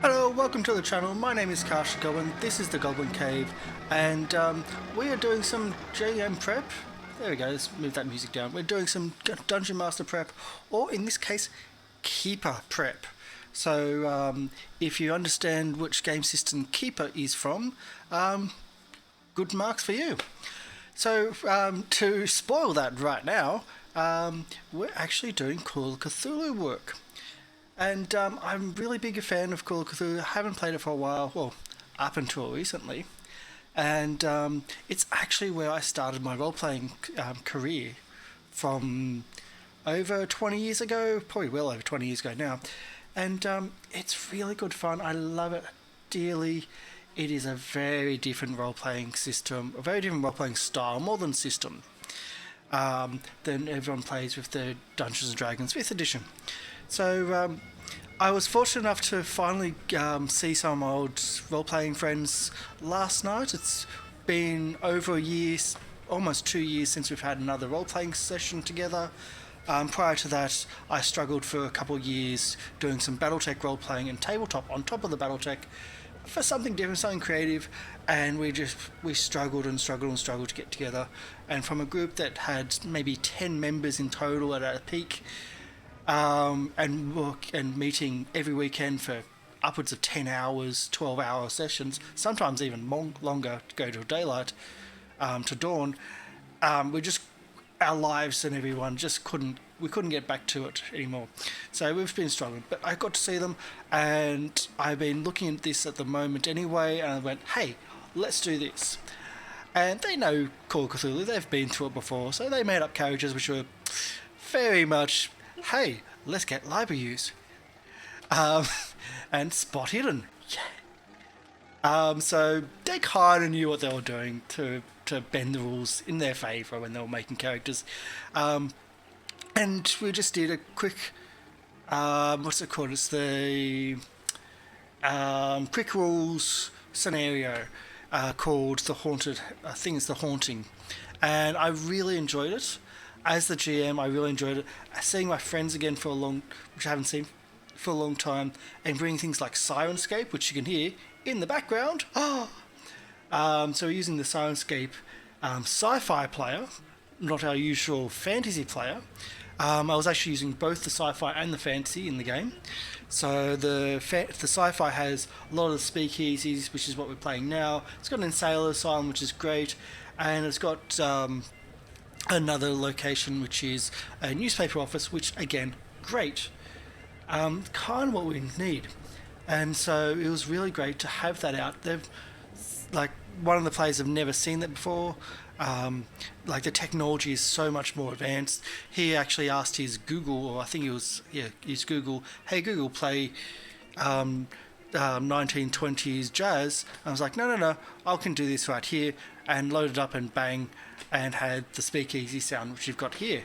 Hello, welcome to the channel. My name is Karsha Goblin. This is the Goblin Cave, and we are doing some GM prep. There we go. Let's move that music down. We're doing some Dungeon Master prep, or in this case, Keeper prep. So, if you understand which game system Keeper is from, good marks for you. So, to spoil that right now, we're actually doing Call of Cthulhu work. And I'm a really big fan of Call of Cthulhu. I haven't played it for a while, well, up until recently. And it's actually where I started my role-playing career from over 20 years ago, probably well over 20 years ago now. And it's really good fun. I love it dearly. It is a very different role-playing system, a very different role-playing style, more than system, than everyone plays with the Dungeons & Dragons 5th edition. So I was fortunate enough to finally see some of my old role-playing friends last night. It's been over a year, almost 2 years since we've had another role-playing session together. Prior to that, I struggled for a couple of years doing some Battletech role-playing and tabletop on top of the Battletech for something different, something creative, and we struggled to get together. And from a group that had maybe 10 members in total at a peak, and meeting every weekend for upwards of 10 hours, 12-hour sessions, sometimes even longer to go till daylight, to dawn. Our lives and everyone just couldn't get back to it anymore. So we've been struggling, but I got to see them, and I've been looking at this at the moment anyway, and I went, hey, let's do this. And they know Call of Cthulhu, they've been through it before, so they made up characters which were very much, hey, let's get library use. And spot hidden. Yeah. So they kind of knew what they were doing to bend the rules in their favour when they were making characters. And we just did a quick, what's it called? It's the quick rules scenario called The Haunted, I think it's The Haunting. And I really enjoyed it. As the GM, I really enjoyed it. Seeing my friends again which I haven't seen for a long time, and bringing things like Syrinscape, which you can hear in the background. So we're using the Syrinscape sci-fi player, not our usual fantasy player. I was actually using both the sci-fi and the fantasy in the game. So the sci-fi has a lot of the speakeasies, which is what we're playing now. It's got an sailor asylum, which is great, and it's got another location which is a newspaper office, which again, great. Kind of what we need. And so it was really great to have that out. One of the players have never seen that before. The technology is so much more advanced. He actually asked his Google, or I think his Google, hey Google, play 1920s jazz. And I was like, no, I can do this right here, and loaded up and bang, and had the speakeasy sound, which you've got here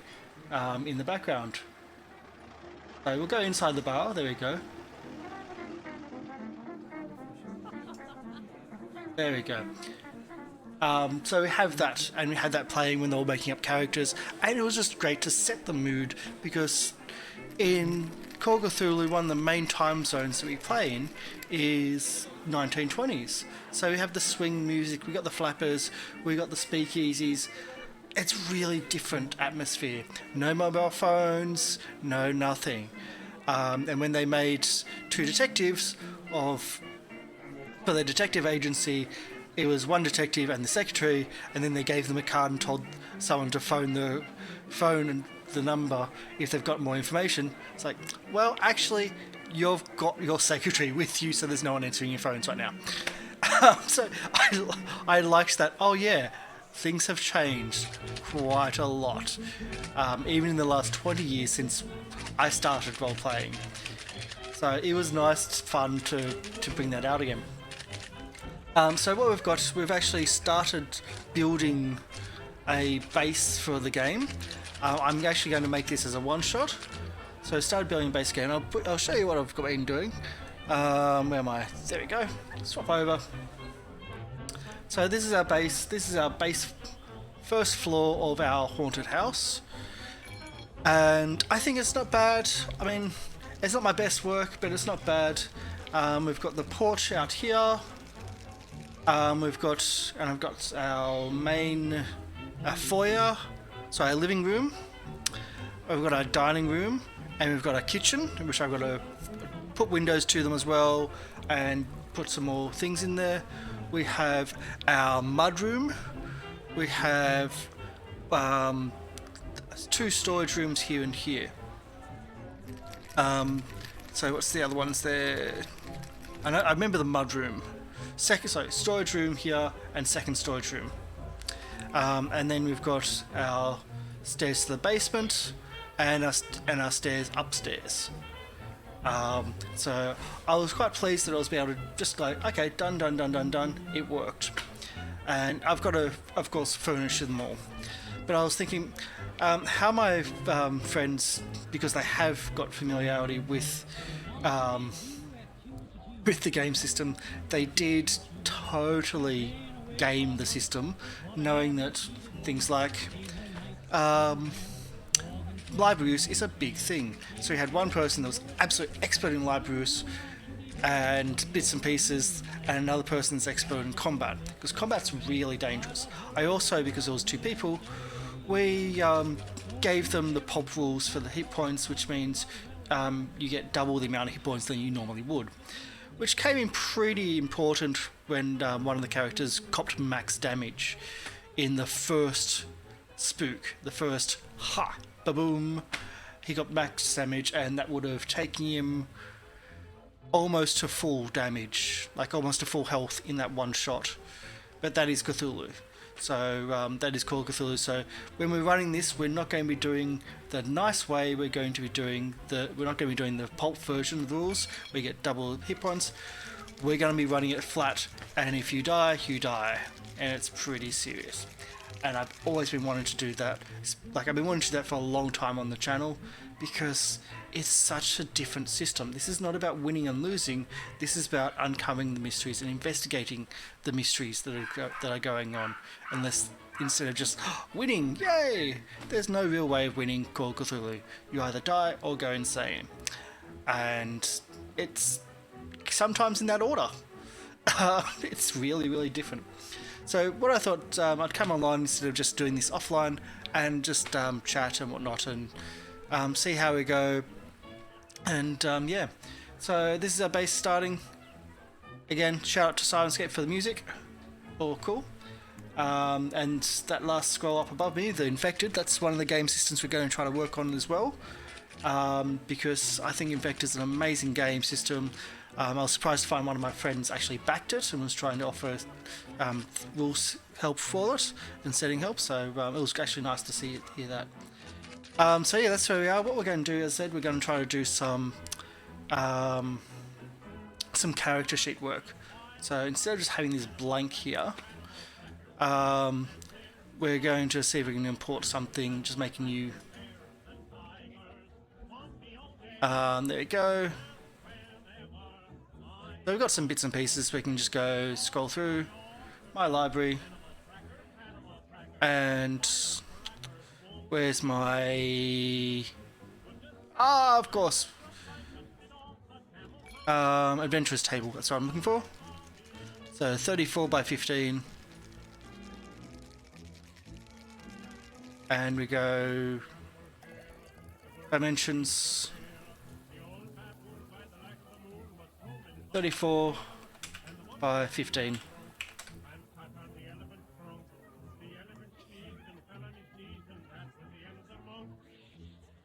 in the background. So we'll go inside the bar. There we go. There we go. So we have that, and we had that playing when they were making up characters, and it was just great to set the mood, because in Call of Cthulhu, one of the main time zones that we play in is 1920s. So we have the swing music, we got the flappers, we got the speakeasies. It's really different atmosphere. No mobile phones, no nothing. And when they made two detectives for their detective agency, it was one detective and the secretary, and then they gave them a card and told someone to phone and the number if they've got more information. It's like, well, actually, you've got your secretary with you, so there's no one answering your phones right now. So I liked that. Oh yeah, things have changed quite a lot, even in the last 20 years since I started role playing. So it was nice, fun to bring that out again. So what we've actually started building a base for the game. I'm actually going to make this as a one-shot. So I started building a base again. I'll show you what I've been doing. Where am I? There we go. Swap over. So this is our base. This is our base first floor of our haunted house. And I think it's not bad. I mean, it's not my best work, but it's not bad. We've got the porch out here. I've got our main foyer, so our living room. We've got our dining room, and we've got our kitchen, which I've got to put windows to them as well, and put some more things in there. We have our mud room. We have 2 storage rooms here and here. So what's the other ones there? I remember the mud room. Storage room here and second storage room. And then we've got our stairs to the basement and our stairs upstairs. So I was quite pleased that I was able to just go, okay, done. It worked. And I've got to, of course, furnish them all. But I was thinking, how my friends, because they have got familiarity with the game system, they did totally game the system, knowing that things like library use is a big thing. So we had one person that was absolutely expert in library use and bits and pieces, and another person's expert in combat, because combat's really dangerous. I also, because it was 2 people, we gave them the pop rules for the hit points, which means you get double the amount of hit points than you normally would, which came in pretty important when one of the characters copped max damage in the first spook, the first ba-boom. He got max damage, and that would have taken him almost to full damage, like almost to full health in that one shot. But that is Cthulhu. So that is called Cthulhu. So when we're running this, we're not going to be doing the nice way. We're not going to be doing the pulp version of the rules. We get double hit points. We're going to be running it flat, and if you die, you die, and it's pretty serious. And I've always been wanting to do that. Like, I've been wanting to do that for a long time on the channel, because it's such a different system. This is not about winning and losing. This is about uncovering the mysteries and investigating the mysteries that are going on. Instead of just winning, yay! There's no real way of winning called Cthulhu. You either die or go insane, and it's sometimes in that order. It's really, really different. So what I thought, I'd come online instead of just doing this offline and just chat and whatnot, and see how we go. And yeah, so this is our base starting. Again, shout out to Syrinscape for the music. All cool. And that last scroll up above me, the Infected, that's one of the game systems we're going to try to work on as well. Because I think Infected is an amazing game system. I was surprised to find one of my friends actually backed it and was trying to offer rules help for it and setting help. So it was actually nice to hear that. So yeah, that's where we are. What we're going to do, as I said, we're going to try to do some character sheet work. So instead of just having this blank here, we're going to see if we can import something, just making you... there we go. So we've got some bits and pieces. We can just go scroll through my library, and where's my... of course. Adventurers table, that's what I'm looking for. So 34 by 15. And we go dimensions 34 by 15.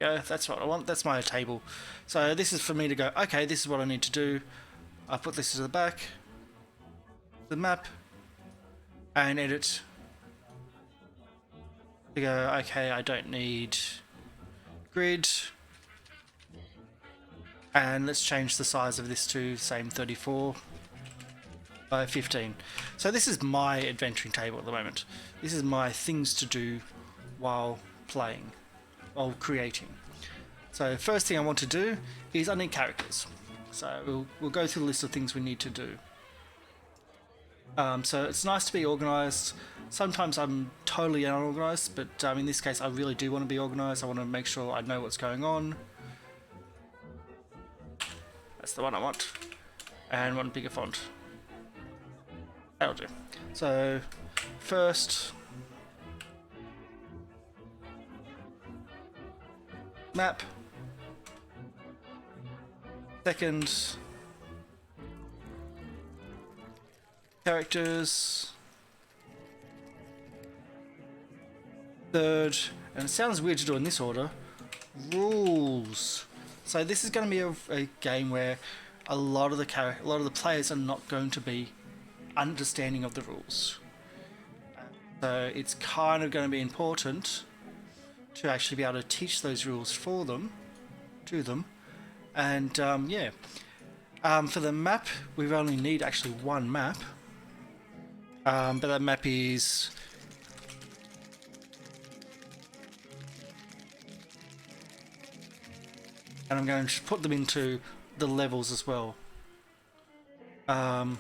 Yeah, that's what I want. That's my table. So this is for me to go, okay, this is what I need to do. I put this to the back, the map, and edit. To go, okay, I don't need grid. And let's change the size of this to same 34 by 15. So this is my adventuring table at the moment. This is my things to do while playing, while creating. So first thing I want to do is I need characters. So we'll go through the list of things we need to do. So it's nice to be organised. Sometimes I'm totally unorganised, but in this case I really do want to be organised. I want to make sure I know what's going on. That's the one I want. and one bigger font. That'll do. So first map, second characters, third, and it sounds weird to do in this order, rules. So this is going to be a game where a lot of the players are not going to be understanding of the rules. So it's kind of going to be important to actually be able to teach those rules to them. And yeah, for the map, we only need actually one map. But that map is and I'm going to put them into the levels as well. Level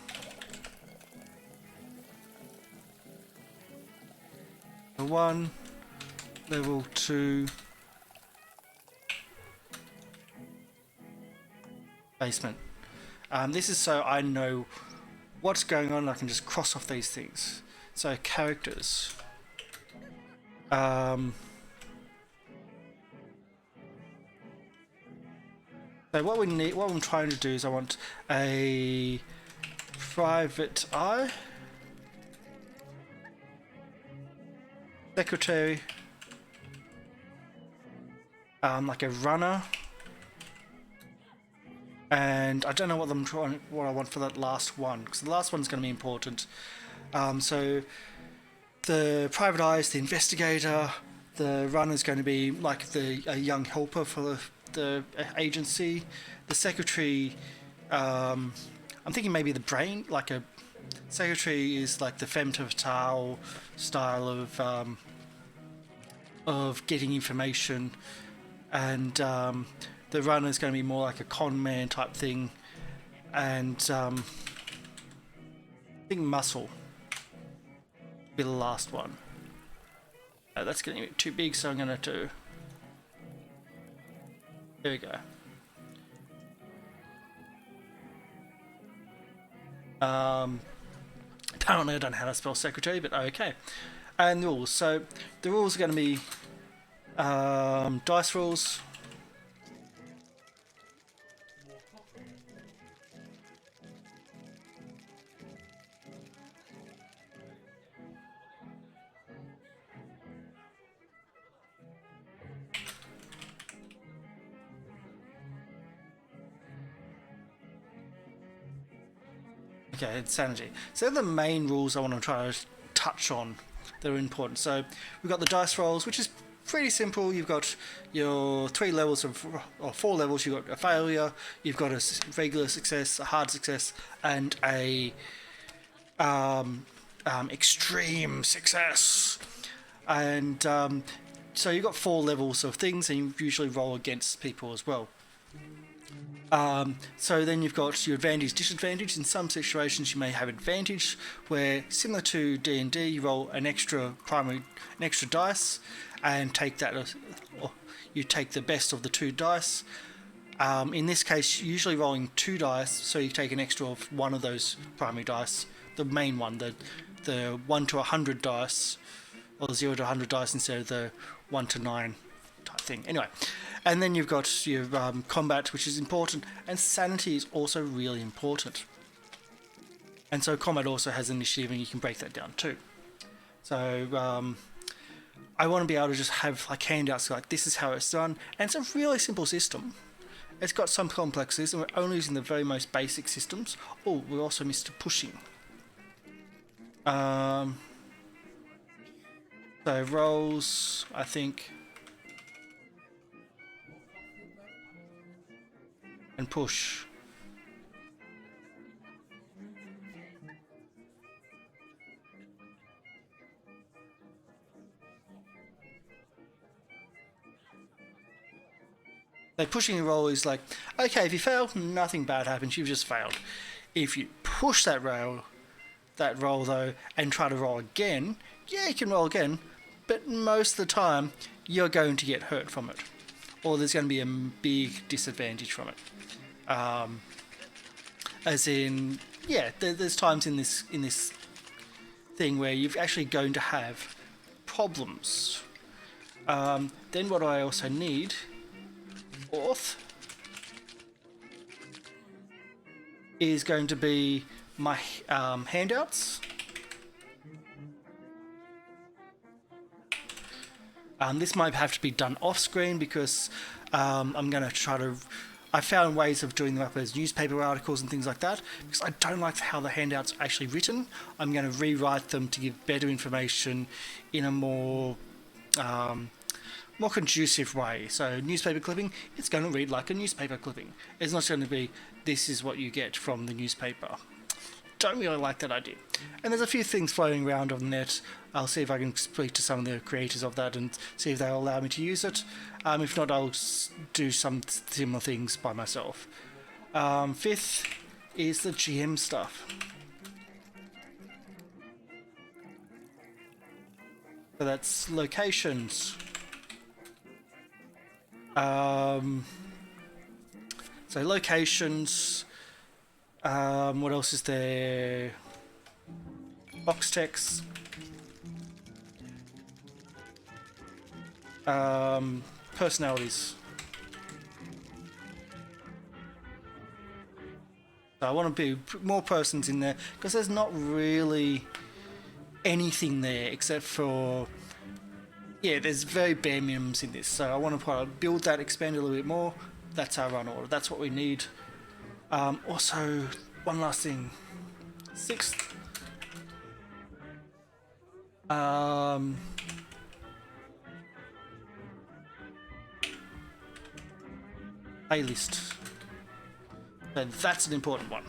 1, level 2, basement. This is so I know what's going on and I can just cross off these things. So characters. So what I'm trying to do is I want a private eye, secretary, like a runner, and I don't know what I want for that last one, because the last one's going to be important. So the private eye is the investigator. The runner is going to be like a young helper for the agency. The secretary, I'm thinking maybe the brain, like a secretary is like the femme fatale style of getting information, and the runner is going to be more like a con man type thing, and I think muscle will be the last one. That's getting a bit too big, so I'm going to there we go. Apparently I don't know how to spell secretary, but okay. And the rules. So the rules are going to be dice rules. Okay, insanity. So they're the main rules I want to try to touch on that are important. So we've got the dice rolls, which is pretty simple. You've got your 3 levels or 4 levels. You've got a failure, you've got a regular success, a hard success, and a extreme success. And so you've got 4 levels of things, and you usually roll against people as well. So then you've got your advantage, disadvantage. In some situations you may have advantage, where similar to D&D, you roll an extra dice and take that, or you take the best of the 2 dice. In this case, usually rolling 2 dice, so you take an extra of one of those primary dice, the main one, the 1 to 100 dice, or the 0 to 100 dice instead of the 1 to 9 type thing. Anyway. And then you've got your combat, which is important, and sanity is also really important. And so combat also has initiative, and you can break that down too. So I want to be able to just have like handouts like this is how it's done, and it's a really simple system. It's got some complexities, and we're only using the very most basic systems. Oh, we also missed pushing. So rolls, I think. And push. So pushing a roll is like, okay, if you fail, nothing bad happens, you've just failed. If you push that roll though, and try to roll again, yeah, you can roll again, but most of the time you're going to get hurt from it, or there's going to be a big disadvantage from it. As in, yeah, there's times in this thing where you're actually going to have problems. Then what I also need, fourth, is going to be my handouts. This might have to be done off screen because I'm going to try to... I found ways of doing them up as newspaper articles and things like that because I don't like how the handouts are actually written. I'm going to rewrite them to give better information in a more conducive way. So newspaper clipping, it's going to read like a newspaper clipping. It's not going to be, this is what you get from the newspaper. Don't really like that idea. And there's a few things floating around on the net. I'll see if I can speak to some of the creators of that and see if they'll allow me to use it. If not, I'll do some similar things by myself. Fifth is the GM stuff. So that's locations. So locations. What else is there? Box text. Personalities. So I want to be more persons in there because there's not really anything there except for, yeah, there's very bare minimums in this. So I want to build that, expand it a little bit more. That's our run order. That's what we need. Also, one last thing. Sixth. Playlist. So that's an important one.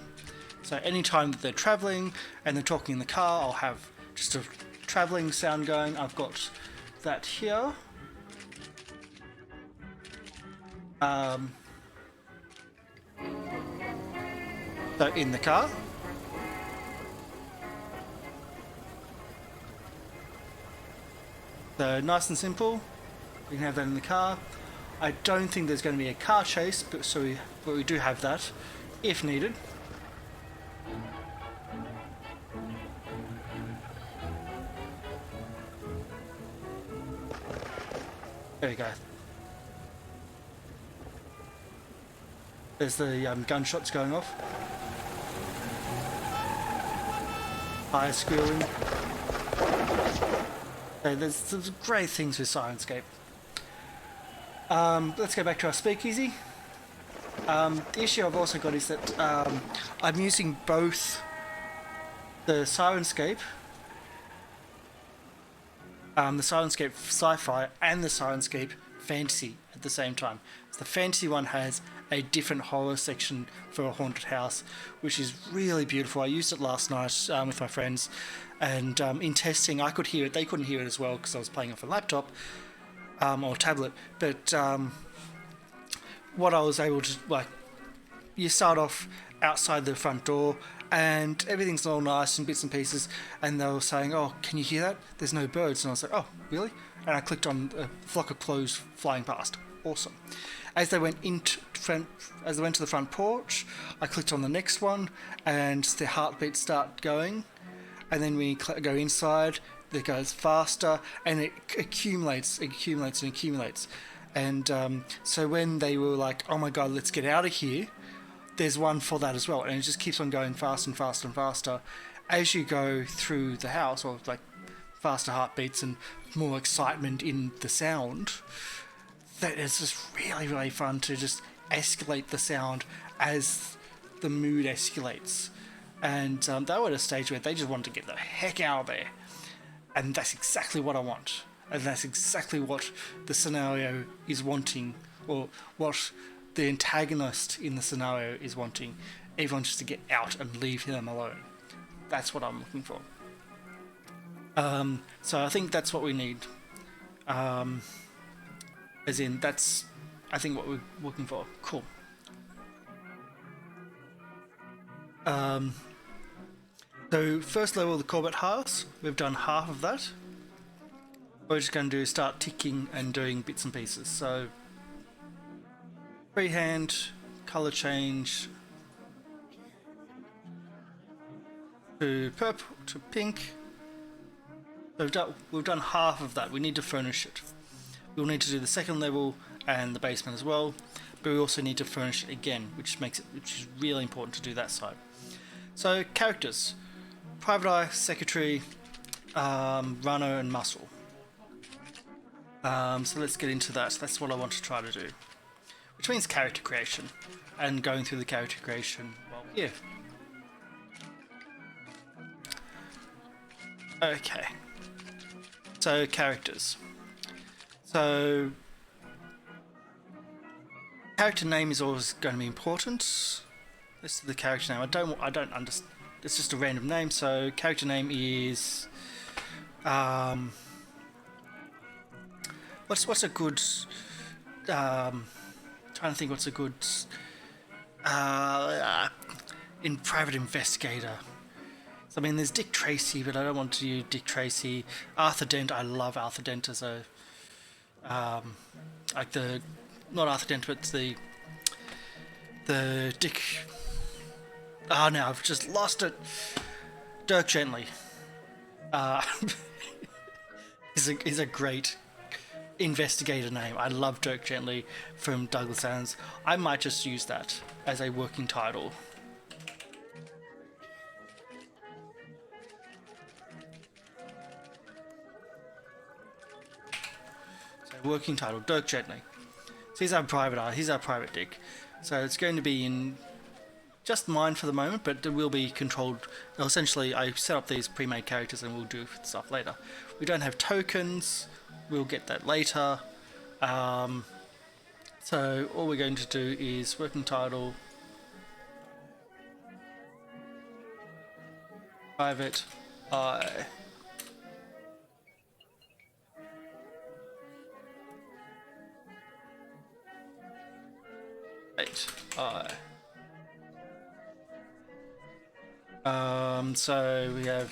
So anytime that they're traveling and they're talking in the car, I'll have just a traveling sound going. I've got that here. So in the car. So nice and simple. We can have that in the car. I don't think there's going to be a car chase, but we do have that if needed. There we go. There's the gunshots going off. Fire squealing. Okay, there's some great things with Syrinscape. Let's go back to our speakeasy. The issue I've also got is that I'm using both the Syrinscape sci-fi and the Syrinscape fantasy at the same time. So the fantasy one has a different horror section for a haunted house, which is really beautiful. I used it last night with my friends, and in testing I could hear it. They couldn't hear it as well because I was playing off a laptop or tablet. But what I was able to, like, you start off outside the front door and everything's all nice and bits and pieces, and they were saying, "Oh, can you hear that? There's no birds." And I was like, "Oh, really?" And I clicked on a flock of crows flying past. Awesome. As they went to the front porch, I clicked on the next one, and the heartbeats start going. And then we go inside, it goes faster, and it accumulates. And so when they were like, "Oh my god, let's get out of here," there's one for that as well, and it just keeps on going faster and faster and faster as you go through the house, or like faster heartbeats and more excitement in the sound. That is just really, really fun to just escalate the sound as the mood escalates. And they were at a stage where they just wanted to get the heck out of there, and that's exactly what I want, and that's exactly what the scenario is wanting, or what the antagonist in the scenario is wanting. Everyone just to get out and leave them alone. That's what I'm looking for. So I think that's what we need. As in, that's, I think, what we're looking for. Cool. So first level of the Corbett house, we've done half of that. What we're just going to do is start ticking and doing bits and pieces. So freehand, color change, to purple to pink. So we've done half of that. We need to furnish it. We'll need to do the second level and the basement as well, but we also need to furnish it again, which is really important to do that side. So characters: Private Eye, Secretary, Runner, and Muscle. So let's get into that. That's what I want to try to do, which means character creation and going through the character creation while here. Okay. So characters. So character name is always going to be important. This is the character name. I don't understand. It's just a random name. So character name is what's a good trying to think what's a good in private investigator. So, I mean, there's Dick Tracy, but I don't want to use Dick Tracy. Arthur Dent, I love Arthur Dent as a like the not Arthur Dent, but the Dick. Oh, now I've just lost it. Dirk Gently. He's a great investigator name. I love Dirk Gently from Douglas Adams. I might just use that as a working title. So working title, Dirk Gently. So he's our private eye. He's our private Dick. So it's going to be in just mine for the moment, but it will be controlled. Essentially, I set up these pre-made characters and we'll do stuff later. We don't have tokens. We'll get that later. So all we're going to do is working title, private eye. So we have.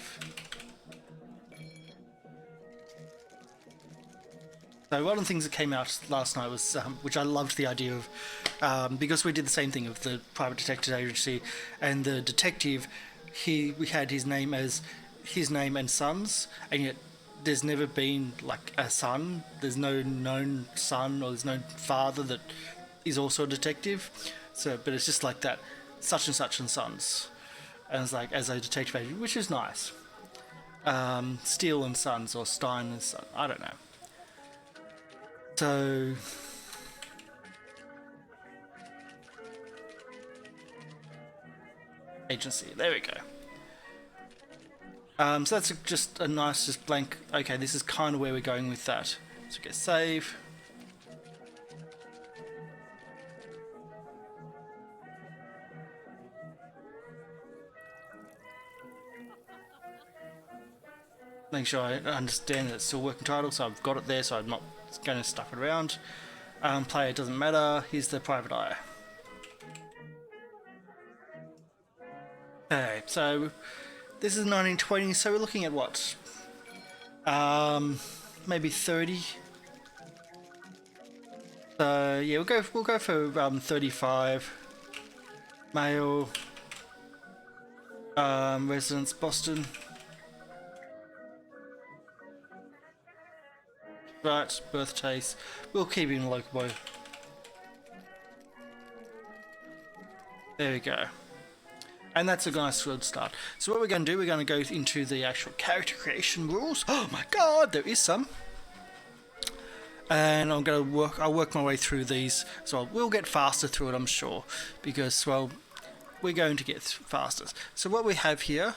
So one of the things that came out last night was, which I loved the idea of, because we did the same thing of the private detective agency, and the detective, we had his name as his name and sons, and yet there's never been like a son. There's no known son, or there's no father that is also a detective. So, but it's just like that, such and sons, and it's like as a detective agent, which is nice. Steele and Sons or Stein and Sons, I don't know. So agency, there we go. So that's just a nice, just blank. Okay, this is kind of where we're going with that. So get save. Make sure I understand that it's still working title, so I've got it there, so I'm not going to stuff it around. Player doesn't matter. Here's the private eye. Okay, so this is 1920, so we're looking at what? Maybe 30. So yeah, we'll go for 35. Male. Residence Boston. Right, birthdays. We'll keep in local boy. There we go. And that's a nice good start. So what we're going to do, we're going to go into the actual character creation rules. Oh my god, there is some. And I'm going to I'll work my way through these. So we'll get faster through it, I'm sure. Because, well, we're going to get faster. So what we have here.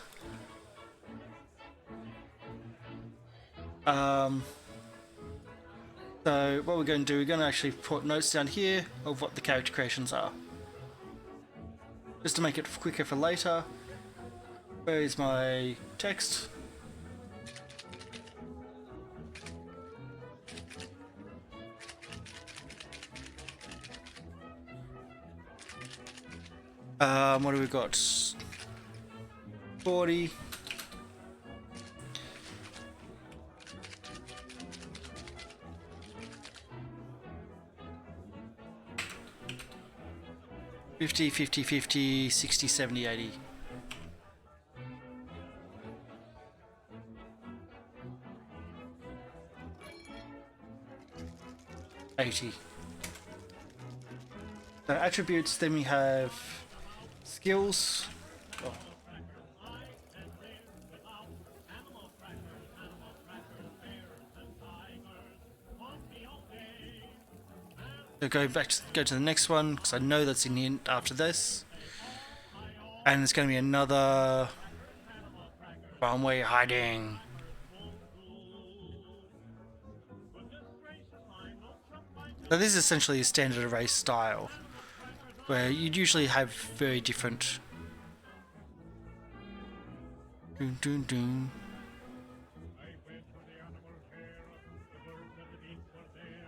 So what we're going to do, we're going to actually put notes down here of what the character creations are. Just to make it quicker for later. Where is my text? What do we got? 40. 50, 50, 50, 60, 70, 80. 80. So attributes, then we have skills. Oh. So go to the next one because I know that's in the end after this, and it's going to be another one where you're hiding. So this is essentially a standard array style, where you'd usually have very different. Doom, doom, doom.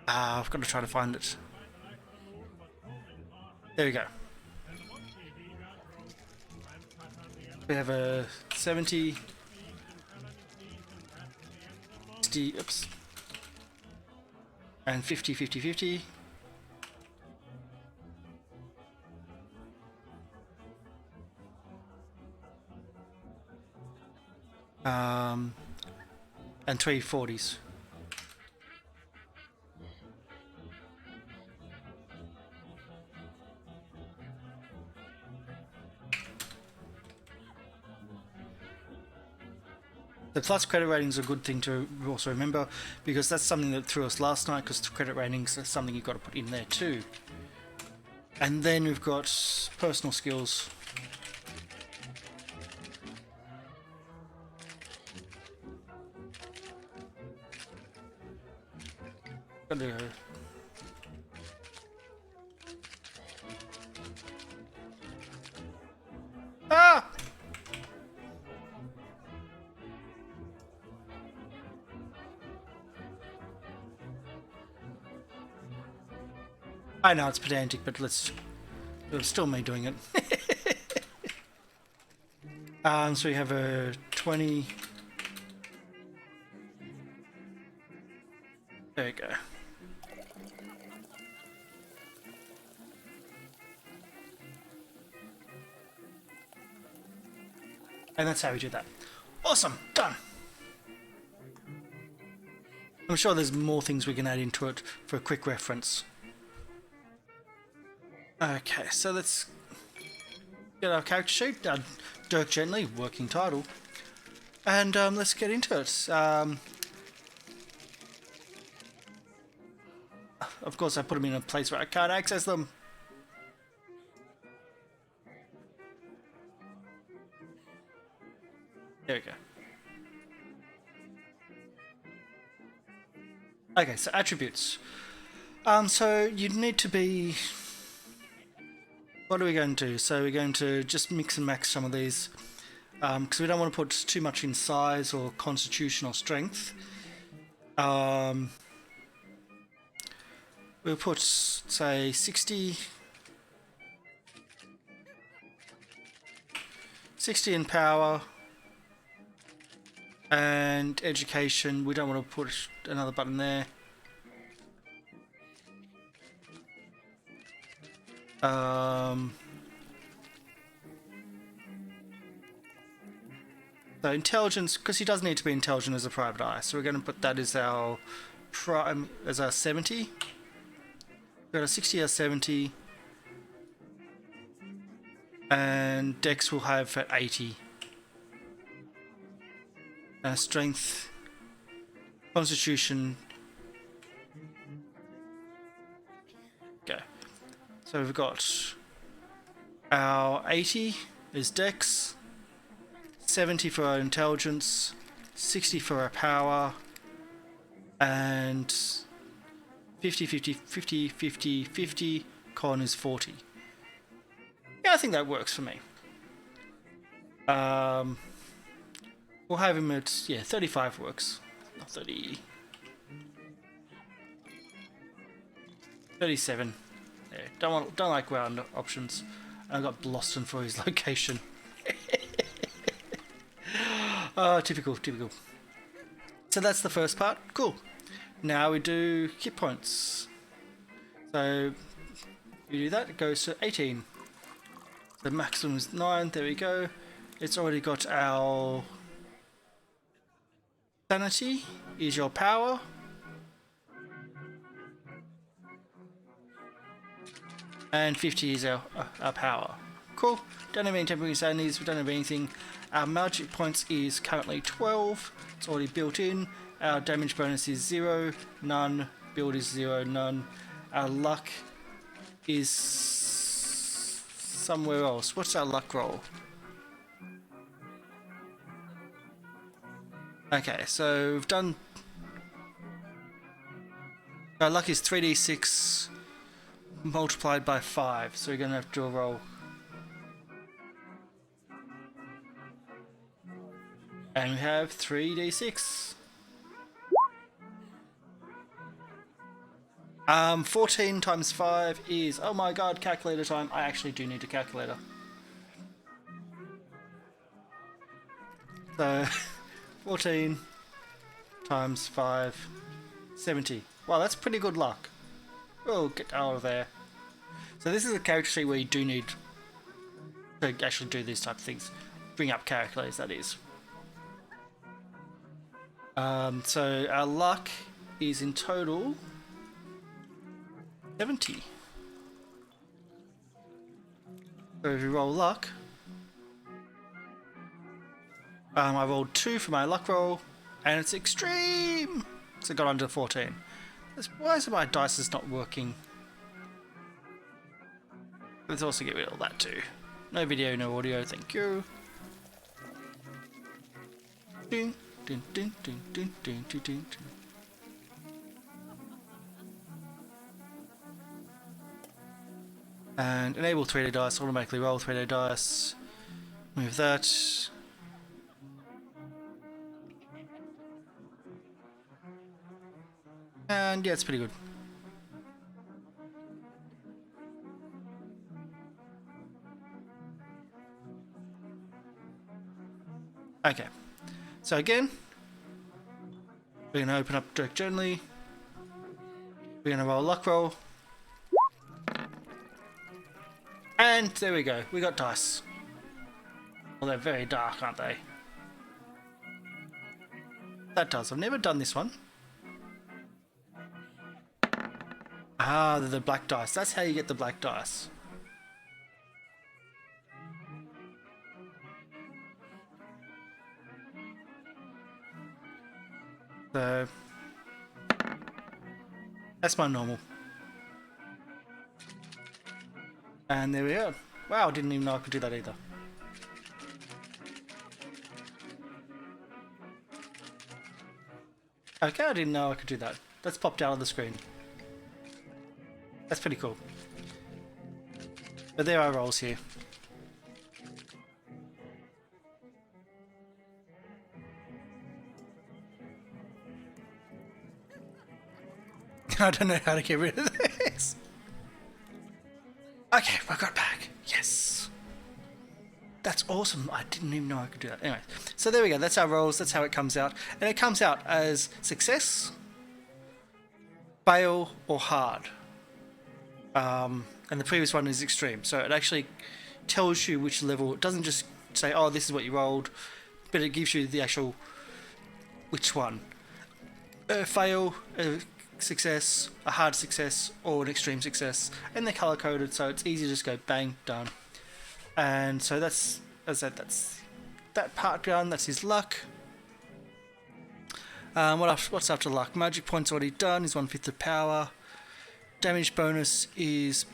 I've got to try to find it. There we go. We have a 70, 60, oops, and 50, 50, 50. And 3 40s. The plus credit rating is a good thing to also remember, because that's something that threw us last night, because the credit ratings are something you've got to put in there too. And then we've got personal skills. Got to ah! I know it's pedantic, but it's still me doing it. So we have a 20. There you go. And that's how we do that. Awesome, done. I'm sure there's more things we can add into it for a quick reference. Okay, so let's get our character sheet, Dirk Gently, working title, and let's get into it. Of course I put them in a place where I can't access them. There we go. Okay, so attributes. So you need to be... What are we going to do? So we're going to just mix and match some of these, because we don't want to put too much in size or constitution or strength. We'll put, say, 60 in power, and education. We don't want to put another button there. So intelligence, because he does need to be intelligent as a private eye, so we're going to put that as our prime, as our 70. We've got a 60 or 70, and Dex will have at 80. Strength, Constitution. Okay. So we've got our 80 is Dex, 70 for our intelligence, 60 for our power, and 50, 50, 50, 50, 50, con is 40. Yeah, I think that works for me. We'll have him at, yeah, 35 works. Not 30. 37. Yeah, don't like round options. I got Boston for his location. Typical. So that's the first part. Cool. Now we do hit points. So you do that, it goes to 18. The maximum is 9. There we go. It's already got our sanity is your power. And 50 is our power. Cool. Don't have any temporary insanities, we don't have anything. Our magic points is currently 12. It's already built in. Our damage bonus is 0, none. Build is 0, none. Our luck is somewhere else. What's our luck roll? Okay, so we've done... Our luck is 3d6 multiplied by 5, so we're going to have to do a roll. And we have 3d6. 14 times 5 is... Oh my god, calculator time. I actually do need a calculator. So, 14 times 5, 70. Wow, that's pretty good luck. Oh, get out of there. So this is a character sheet where you do need to actually do these type of things. Bring up calculators, that is. So our luck is in total 70. So if we roll luck, I rolled 2 for my luck roll, and it's extreme! So it got under 14. Why is my dice is not working? Let's also get rid of that too. No video, no audio, thank you. Ding, ding, ding, ding, ding, ding, ding, ding. And enable 3D dice, automatically roll 3D dice. Move that. And yeah, it's pretty good. Okay, so again, we're going to open up direct generally. We're going to roll a luck roll. And there we go, we got dice. Well, they're very dark, aren't they? That does. I've never done this one. Ah, they're the black dice. That's how you get the black dice. So that's my normal. And there we go. Wow, didn't even know I could do that either. Okay, I didn't know I could do that. That's popped out of the screen. That's pretty cool. But there are rolls here. I don't know how to get rid of this. Okay, we got back. Yes. That's awesome. I didn't even know I could do that. Anyway, so there we go. That's our rolls. That's how it comes out. And it comes out as success, fail, or hard. And the previous one is extreme. So it actually tells you which level. It doesn't just say, oh, this is what you rolled, but it gives you the actual which one. Fail, success, a hard success, or an extreme success. And they're color coded, so it's easy to just go bang, done. And so that's, as I said, that's that part done. That's his luck. What's after luck? Magic points already done. Is 1/5 the power. Damage bonus is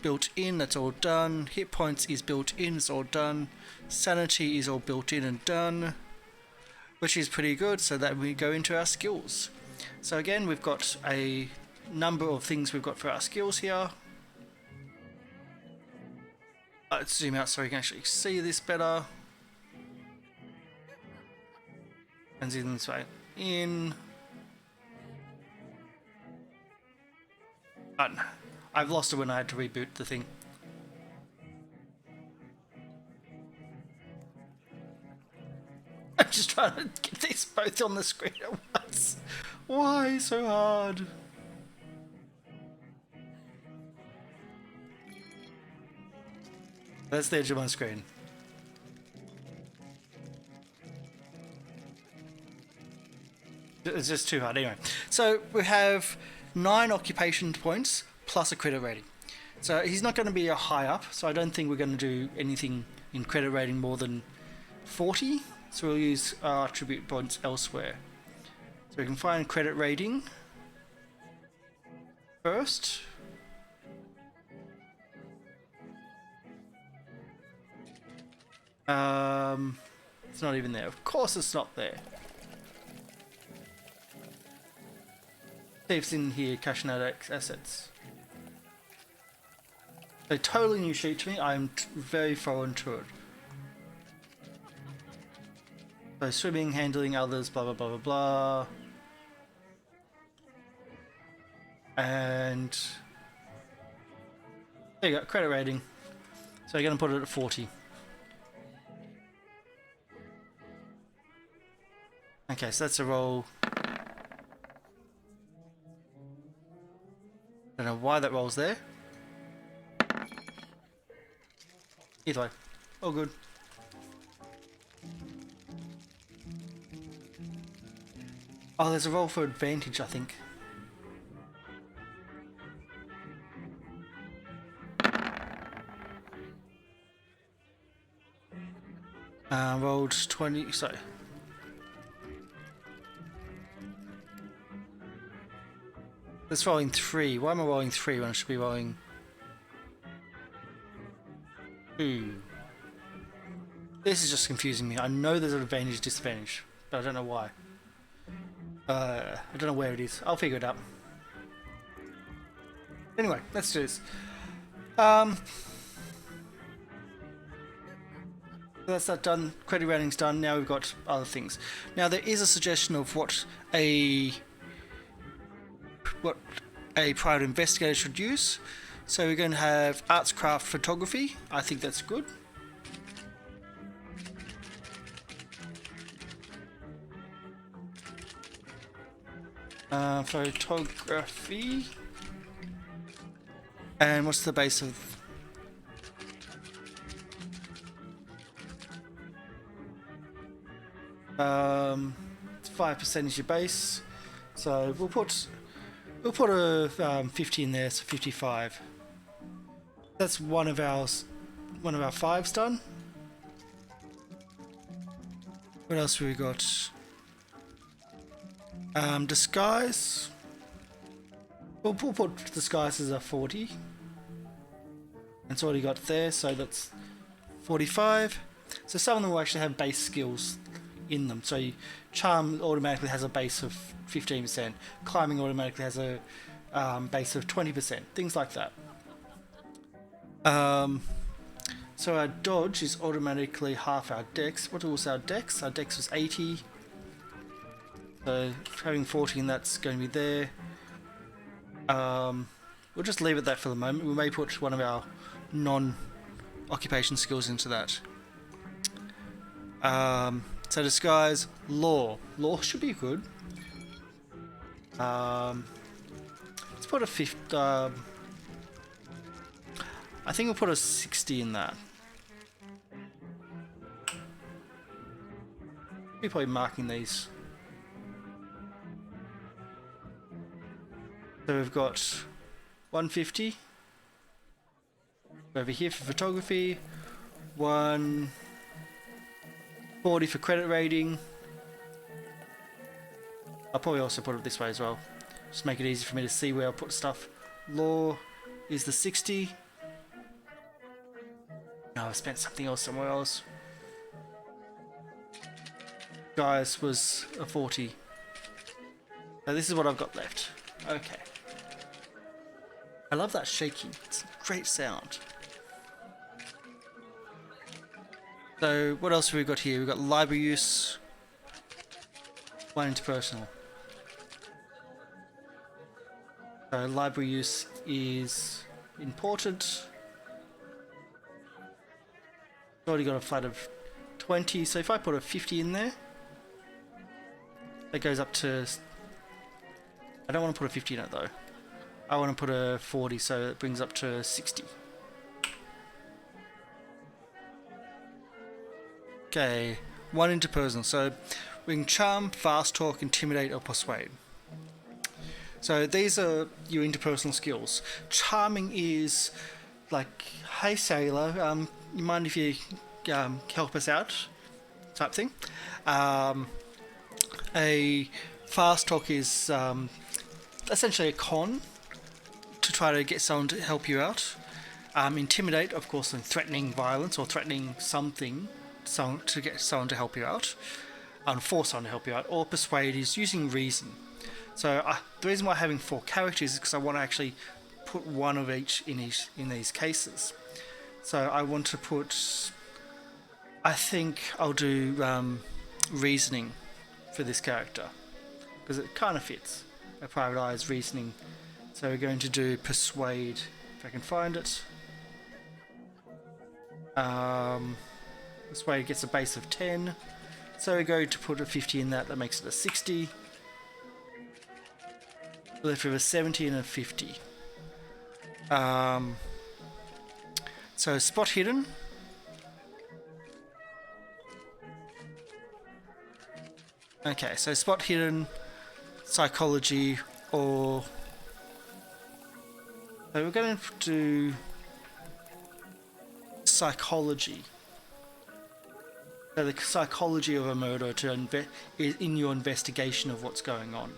built in. That's all done. Hit points is built in. It's all done. Sanity is all built in and done, which is pretty good. So that we go into our skills. So again, we've got a number of things we've got for our skills here. Let's zoom out so we can actually see this better. And zoom this way in. But I've lost it when I had to reboot the thing. I'm just trying to get these both on the screen at once. Why so hard? That's the edge of my screen. It's just too hard. Anyway, so we have 9 occupation points plus a credit rating. So he's not going to be a high up, so I don't think we're going to do anything in credit rating more than 40. So we'll use our attribute points elsewhere. So we can find credit rating first. It's not even there. Of course it's not there. See if it's in here, cash and assets. A totally new sheet to me. I'm very foreign to it. So swimming, handling others, blah blah blah blah blah. And there you go, credit rating. So you're going to put it at 40. Okay, so that's a roll. Don't know why that roll's there. Either way, all good. Oh, there's a roll for advantage, I think. Rolled 20, sorry. It's rolling 3. Why am I rolling 3 when I should be rolling 2? This is just confusing me. I know there's an advantage, disadvantage, but I don't know why. I don't know where it is. I'll figure it out. Anyway, let's do this. That's that done. Credit rating's done. Now we've got other things. Now there is a suggestion of what a private investigator should use. So we're going to have arts, craft, photography. I think that's good. Photography. And what's the base of... it's 5% is your base. So we'll put a 50 in there, so 55. That's one of our 5s done. What else have we got? Disguise. We'll put disguise as a 40. That's already got there, so that's 45. So some of them will actually have base skills in them. So charm automatically has a base of 15%. Climbing automatically has a base of 20%. Things like that. So our dodge is automatically half our dex. What was our dex? Our dex was 80. So having 14, that's going to be there. We'll just leave it that for the moment. We may put one of our non-occupation skills into that. So disguise, law. Law should be good. Let's put a 50. I think we'll put a 60 in that. We're probably marking these. So we've got 150 over here for photography, 140 for credit rating. I'll probably also put it this way as well. Just make it easy for me to see where I'll put stuff. Law is the 60. No, I spent something else somewhere else. Guys was a 40. So this is what I've got left. Okay. I love that shaking. It's a great sound. So what else have we got here? We've got library use. 1 interpersonal. So library use is important. Already got a flat of 20, so if I put a 50 in there, that goes up to... I don't want to put a 50 in it though. I want to put a 40, so it brings up to 60. Okay, 1 interpersonal. So we can charm, fast talk, intimidate, or persuade. So these are your interpersonal skills. Charming is like, hey sailor, you mind if you help us out, type thing. A fast talk is essentially a con to try to get someone to help you out. Intimidate, of course, and threatening violence or threatening something to get someone to help you out, force someone to help you out. Or persuade is using reason. So the reason why having 4 characters is because I want to actually put one of each in these cases. So I want to put. I think I'll do reasoning for this character because it kind of fits. A private eye is reasoning. So we're going to do persuade if I can find it. Persuade gets a base of 10. So we're going to put a 50 in that. That makes it a 60. Left with a 70 and a 50. So spot hidden. Okay, so spot hidden, psychology, or so we're going to do psychology. So the psychology of a murder is in your investigation of what's going on.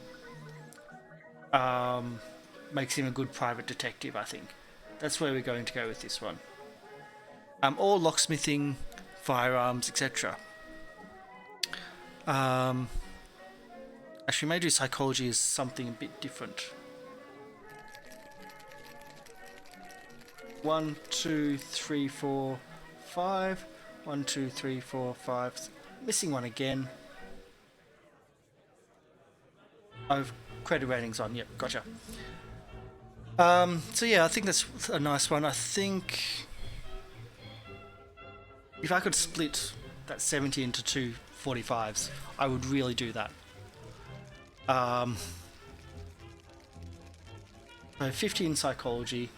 Makes him a good private detective, I think. That's where we're going to go with this one. Or locksmithing, firearms, etc. Actually, maybe psychology is something a bit different. 1, 2, 3, 4, 5. 1, 2, 3, 4, 5. Missing one again. Oh, credit ratings on. Yep, gotcha. So yeah, I think that's a nice one. I think if I could split that 70 into 2 45s, I would really do that. So 50 in psychology.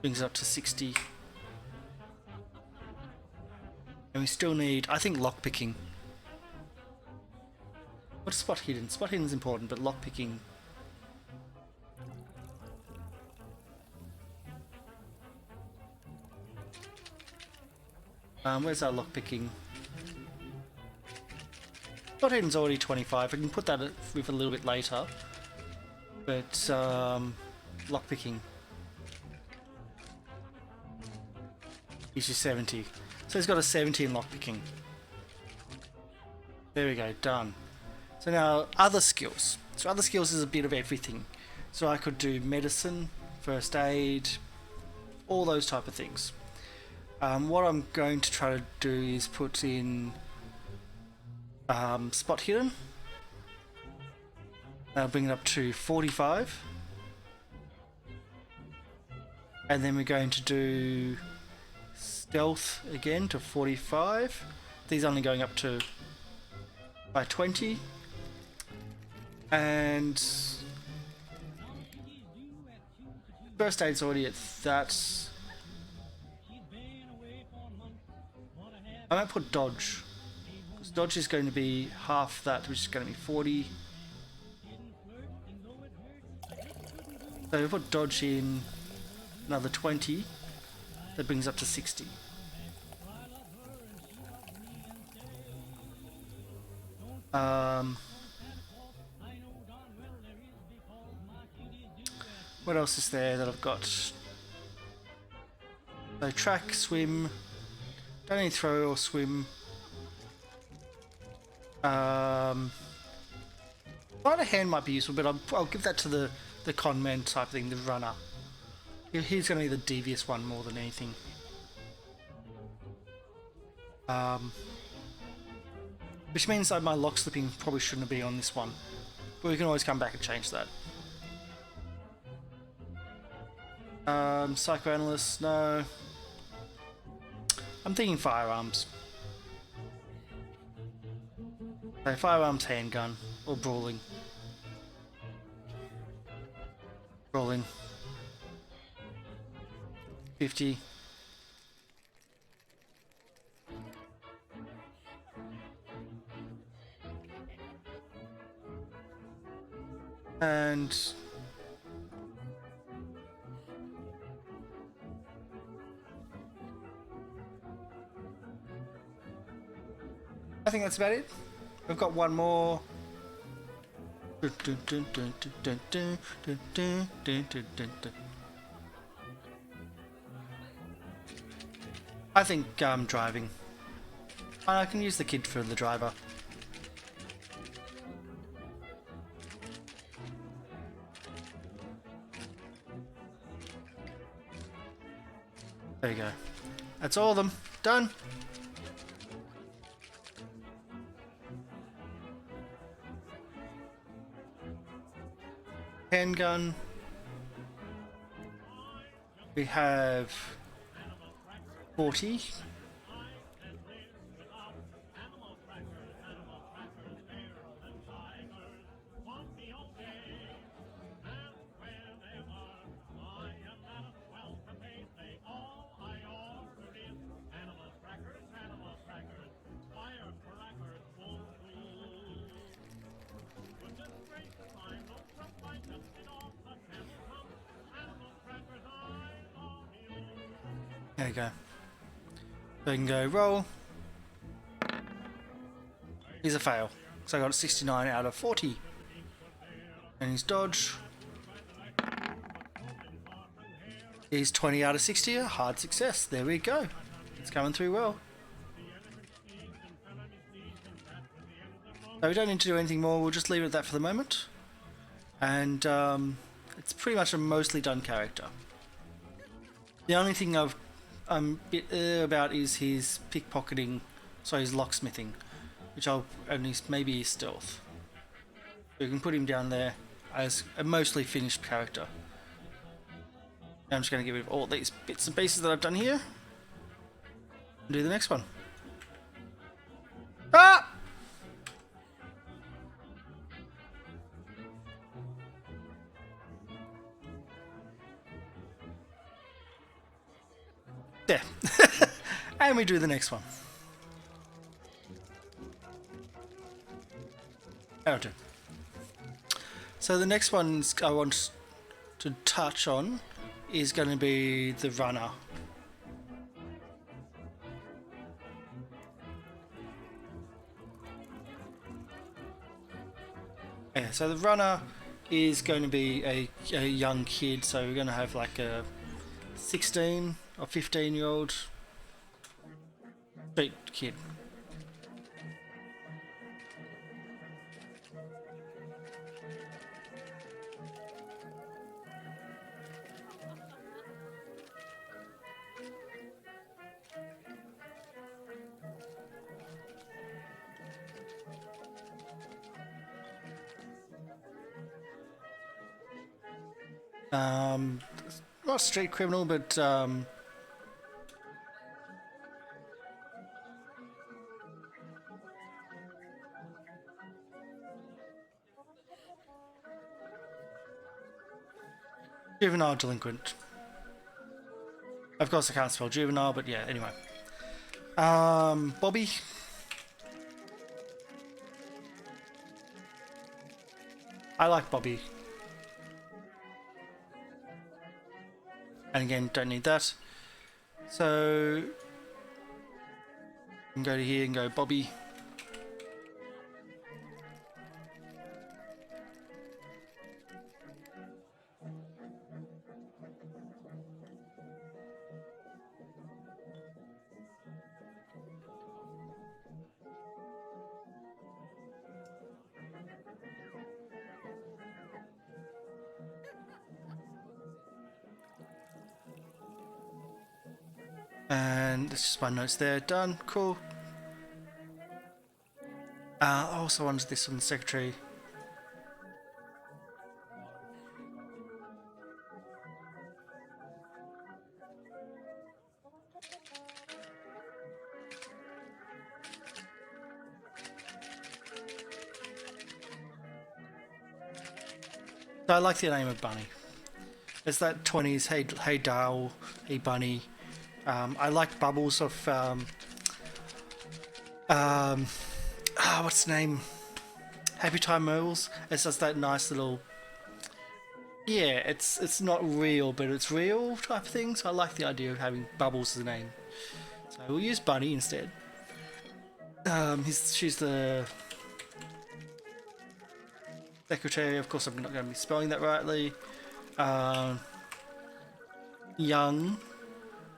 Brings it up to 60. And we still need, I think, lockpicking. What's spot hidden? Spot hidden is important, but lockpicking. Where's our lockpicking? Spot hidden's already 25. I can put that with a little bit later. But lockpicking is your 70. So he's got a 70 in lockpicking. There we go, done. So now other skills. So other skills is a bit of everything. So I could do medicine, first aid, all those type of things. What I'm going to try to do is put in spot hidden. That'll bring it up to 45. And then we're going to do stealth again to 45. These are only going up to by 20. And first aid's already at that. I might put dodge, because dodge is going to be half that, which is going to be 40. So we put dodge in another 20. That brings up to 60. What else is there that I've got? So track, swim. Don't need throw or swim. Sleight of hand might be useful, but I'll give that to the con man type thing, the runner. He's going to be the devious one more than anything. Which means that my lock slipping probably shouldn't be on this one. But we can always come back and change that. Psychoanalyst, no. I'm thinking firearms. So firearms, handgun, or brawling. Brawling. 50. And I think that's about it. We've got one more. I think driving. I can use the kid for the driver. There you go. That's all of them. Done. Handgun. We have 40. There you go. So you can go roll. He's a fail. So I got a 69 out of 40. And his dodge. He's 20 out of 60. A hard success. There we go. It's coming through well. So we don't need to do anything more. We'll just leave it at that for the moment. And it's pretty much a mostly done character. The only thing I'm a bit about is his pickpocketing, so his locksmithing, which and maybe his stealth. So you can put him down there as a mostly finished character. Now I'm just going to get rid of all these bits and pieces that I've done here and do the next one. Ah! There. And we do the next one. That'll do. So the next one I want to touch on is going to be the runner. Yeah, so the runner is going to be a young kid, so we're going to have like a 16 or 15-year-old street kid. Not street criminal, but juvenile delinquent. Of course I can't spell juvenile, but yeah, anyway. Bobby. I like Bobby. And again, don't need that. So, you can go to here and go Bobby. And that's just my notes there. Done. Cool. Also on this one, secretary. I like the name of Bunny. It's that 20s, hey Dale, hey Bunny. I like Bubbles of what's the name? Happy Time Merles. It's just that nice little Yeah, it's not real, but it's real type of thing. So I like the idea of having Bubbles as a name. So we'll use Bunny instead. She's the secretary. Of course, I'm not going to be spelling that rightly. Um, Young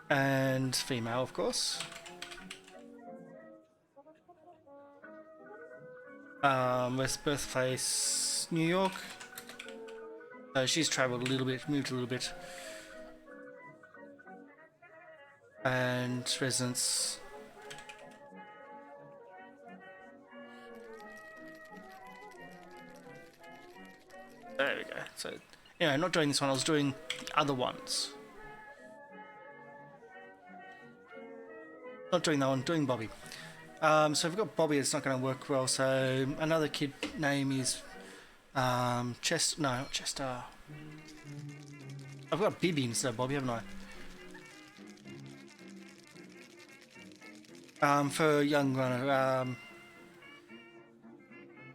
and female, of course. West birthplace, New York. So she's travelled a little bit, moved a little bit. And residence. There we go. So, anyway, not doing this one, I was doing the other ones. Not doing that one, doing Bobby. So if we've got Bobby, it's not going to work well. So another kid name is Chester. No, not Chester. I've got Bibi instead of Bobby, haven't I? For a young runner,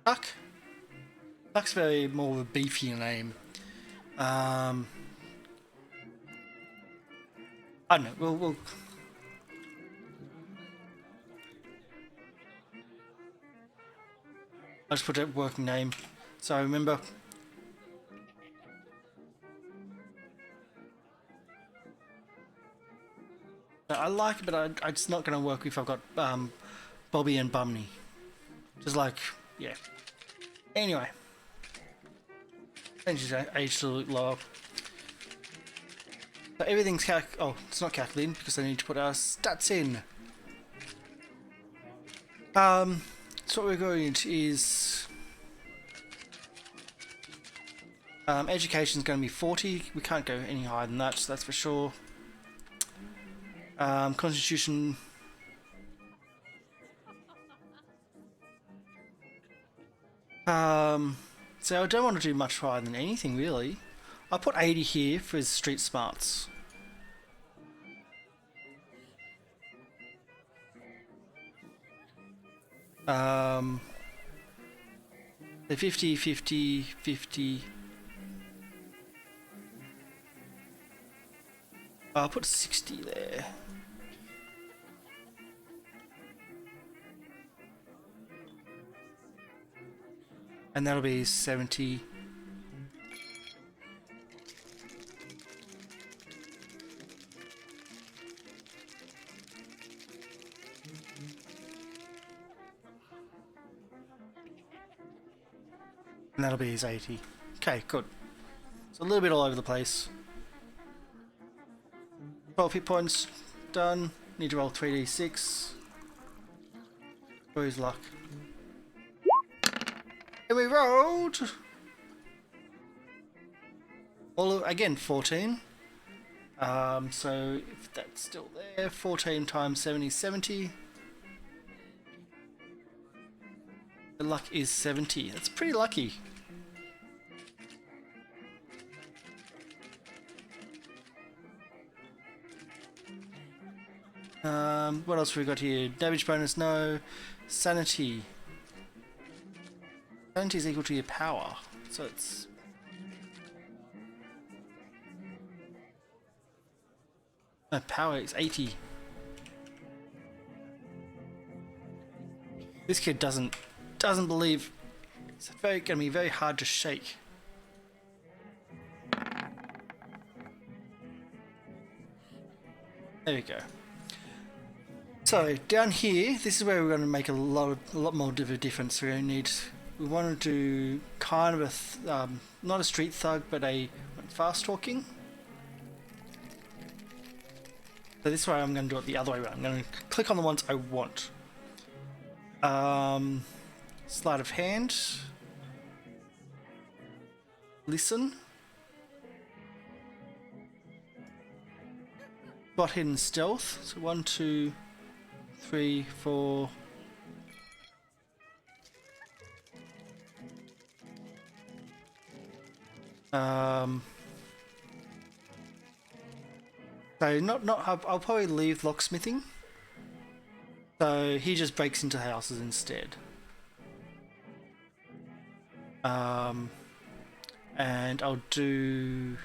Duck. Duck's very more of a beefy name. I don't know. We'll I'll just put a working name. So remember. I like it, but it's not going to work if I've got Bobby and Bumney. Just like, yeah. Anyway. Change his age to look lower. So everything's oh, it's not calculating because I need to put our stats in. So what we're going to is education is going to be 40. We can't go any higher than that, so that's for sure. Constitution. So I don't want to do much higher than anything really. I'll put 80 here for his street smarts. The 50, 50, 50. I'll put 60 there. And that'll be 70. And that'll be his 80. Okay, good. So a little bit all over the place. 12 hit points, done. Need to roll 3d6. For his luck. And we rolled! Again, 14. So if that's still there, 14 times 70 is 70. The luck is 70. That's pretty lucky. What else have we got here? Damage bonus, no. Sanity. Sanity is equal to your power. So it's... No, power is 80. This kid doesn't believe it's going to be very hard to shake. There we go. So down here, this is where we're going to make a lot more of a difference. We want to do kind of a not a street thug, but a fast talking. So this way, I'm going to do it the other way around. I'm going to click on the ones I want. Sleight of hand. Listen. Spot hidden stealth. So 1, 2, 3, 4. So I'll probably leave locksmithing. So he just breaks into houses instead. And and I'll do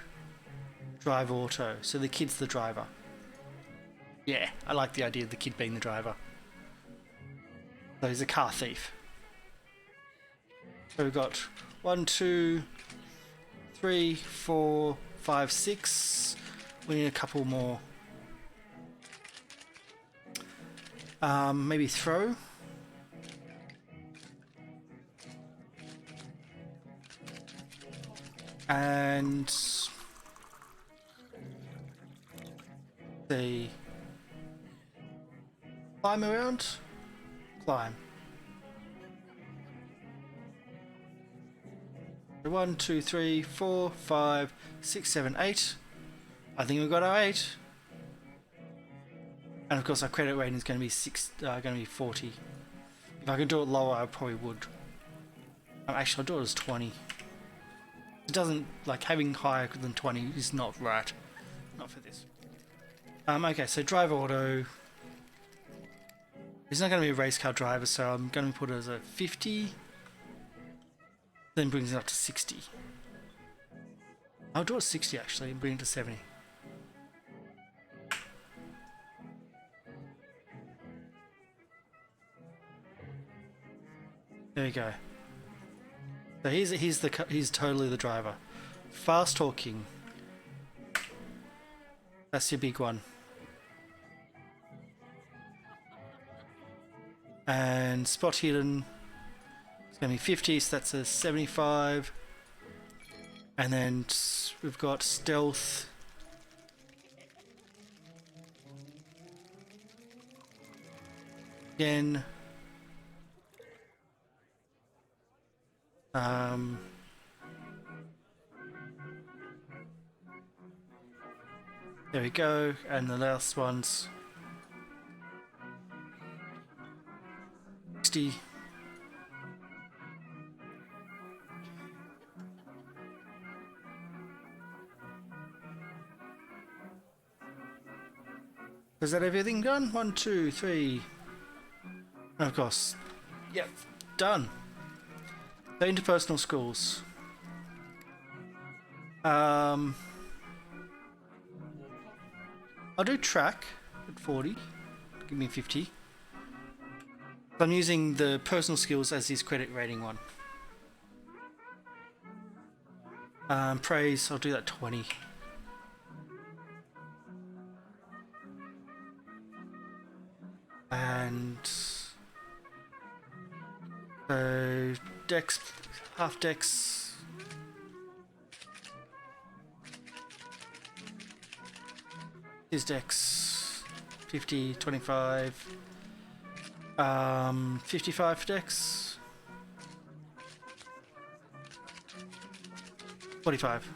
drive auto, so the kid's the driver. Yeah, I like the idea of the kid being the driver. So he's a car thief. So we've got 1, 2, 3, 4, 5, 6. We need a couple more. Maybe throw. And the climb around. Climb. 1, 2, 3, 4, 5, 6, 7, 8. I think we've got our 8. And of course our credit rating is going to be 40. If I could do it lower, I probably would. Actually, I'll do it as 20. It doesn't, like, having higher than 20 is not right. Not for this. Okay, so drive auto. He's not going to be a race car driver, so I'm going to put it as a 50. Then brings it up to 60. I'll do it 60 actually and bring it to 70. There you go. So he's totally the driver. Fast talking. That's your big one. And spot hidden. It's going to be 50, so that's a 75. And then we've got stealth. Again. There we go. And the last one's 60. Is that everything done? 1, 2, 3. Of course. Yep, done. So interpersonal skills. I'll do track at 40. Give me 50. I'm using the personal skills as his credit rating one. Praise, I'll do that 20. And so dex, half dex. His dex 50, 25, 55 dex, 45.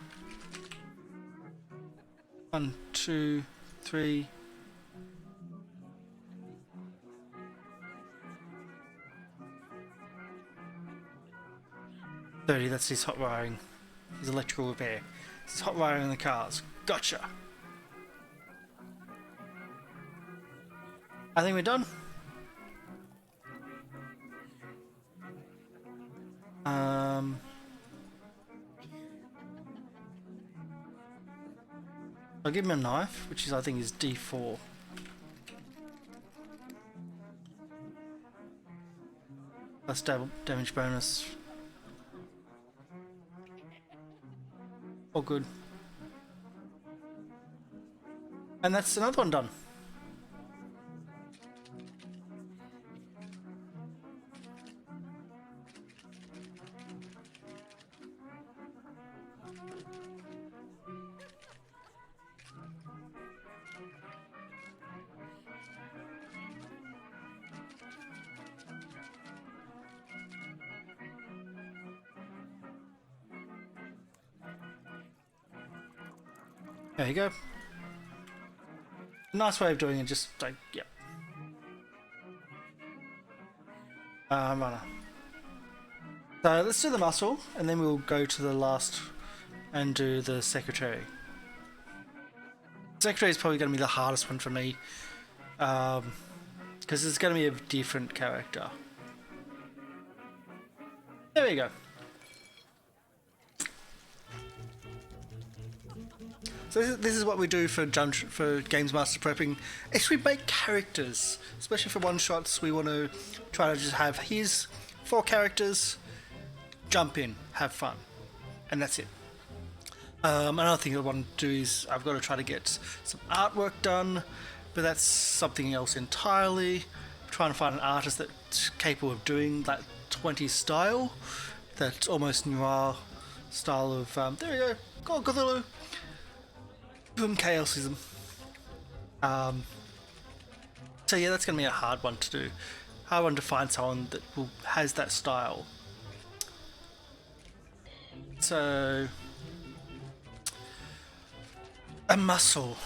1, 2, 3. That's his hot wiring. His electrical repair. His hot wiring in the cars. Gotcha. I think we're done. I'll give him a knife, which is I think is D4. That's damage bonus. All good. And that's another one done. There you go. Nice way of doing it, just like, yep. Runner. So let's do the muscle, and then we'll go to the last and do the secretary. Secretary is probably going to be the hardest one for me, because it's going to be a different character. There we go. So this is what we do for Games Master Prepping. Is we make characters, especially for one shots. We want to try to just have his 4 characters, jump in, have fun, and that's it. Another thing I want to do is I've got to try to get some artwork done, but that's something else entirely. I'm trying to find an artist that's capable of doing that 20s style, that almost noir style of there we go, Call Cthulhu, boom, chaosism. So yeah, that's going to be a hard one to do. Hard one to find someone that has that style. So a muscle,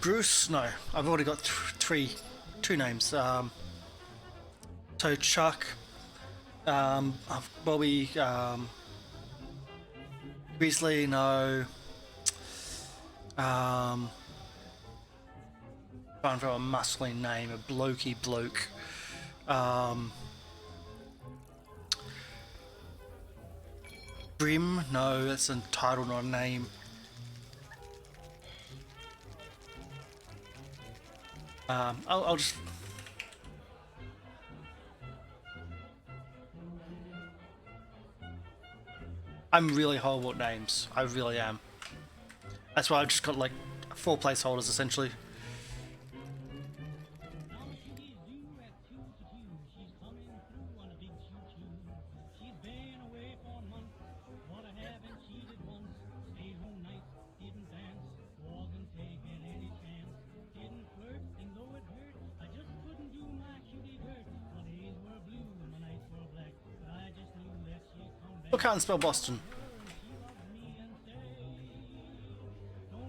Bruce. No, I've already got two names. So Chuck, Bobby, Grizzly. No. Trying for a muscling name, a blokey bloke. Brim. No, that's a title, not a name. I'll just. I'm really horrible at names. I really am. That's why I've just got like 4 placeholders essentially. I can't spell Boston.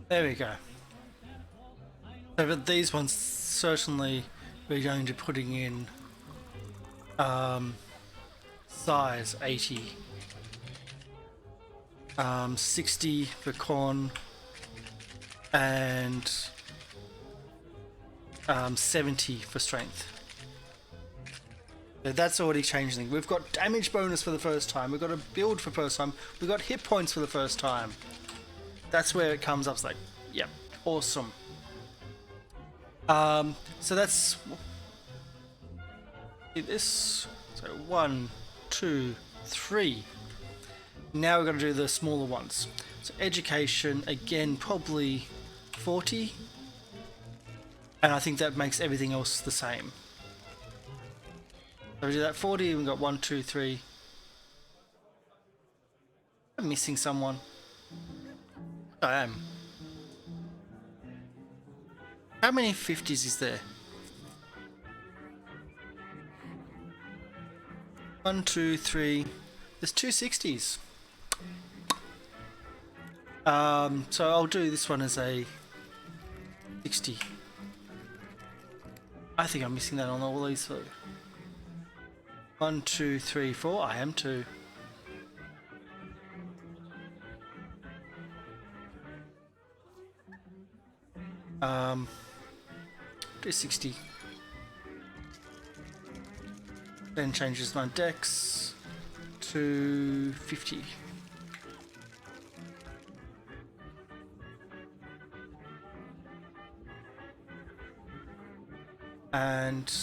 There we go. So, but these ones certainly we're going to be putting in size 80, 60 for corn, and 70 for strength. So that's already changing. We've got damage bonus for the first time. We've got a build for the first time. We've got hit points for the first time. That's where it comes up. It's like, yep, awesome. So that's this. So 1, 2, 3. Now we're going to do the smaller ones. So education, again, probably 40. And I think that makes everything else the same. So we do that 40, we've got 1, 2, 3. I'm missing someone. I am. How many 50s is there? 1, 2, 3. There's 2 60s. So I'll do this one as a 60. I think I'm missing that on all these. So 1, 2, 3, 4. I am too. Do 60. Then changes my dex to 50. And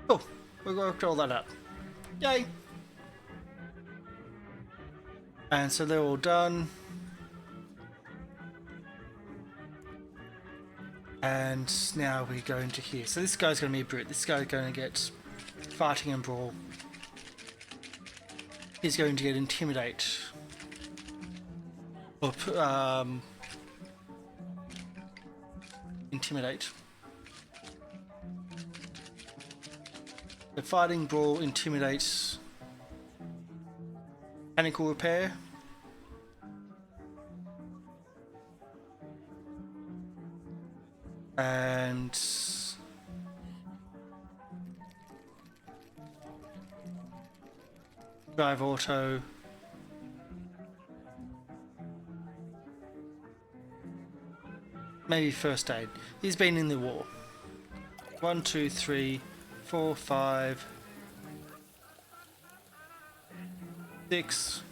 oh, we worked all that out. Yay! And so they're all done. And now we go into here. So this guy's going to be a brute. This guy's going to get fighting and brawl. He's going to get intimidate. Or intimidate. The fighting, brawl, intimidate, mechanical repair. And drive auto. Maybe first aid. He's been in the war. 1, 2, 3, 4, 5, 6.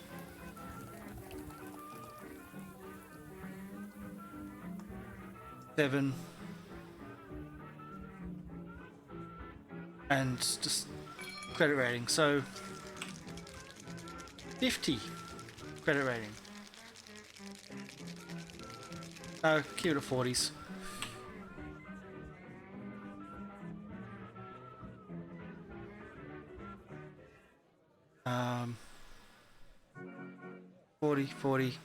7. And just credit rating. So 50 credit rating. Keep it at 40s. Um, 40, 40.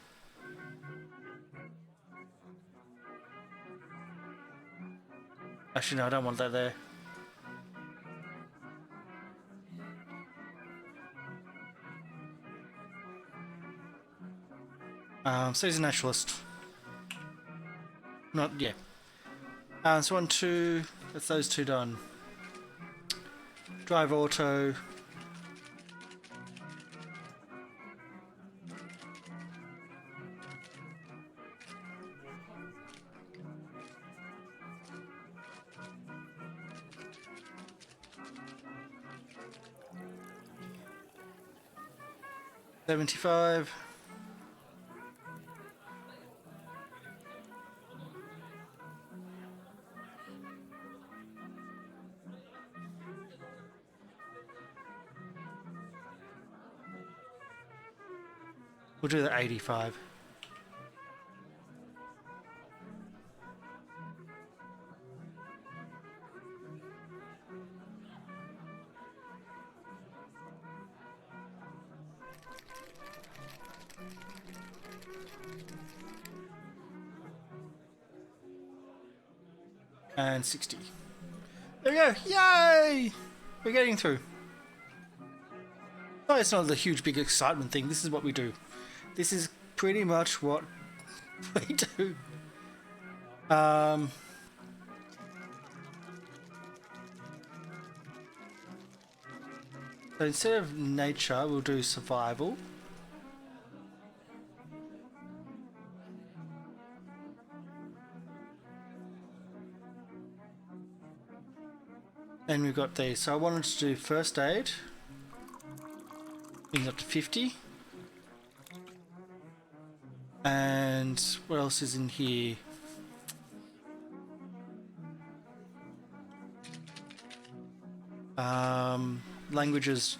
Actually, no, I don't want that there. So he's a naturalist. Not, yeah. So 1, 2, that's those two done. Drive auto. $75. We'll do the 85. And 60. There we go! Yay! We're getting through. Oh, it's not the huge big excitement thing. This is what we do. This is pretty much what we do. So instead of nature, we'll do survival. And we've got these. So I wanted to do first aid. Brings up to 50. And what else is in here? Languages.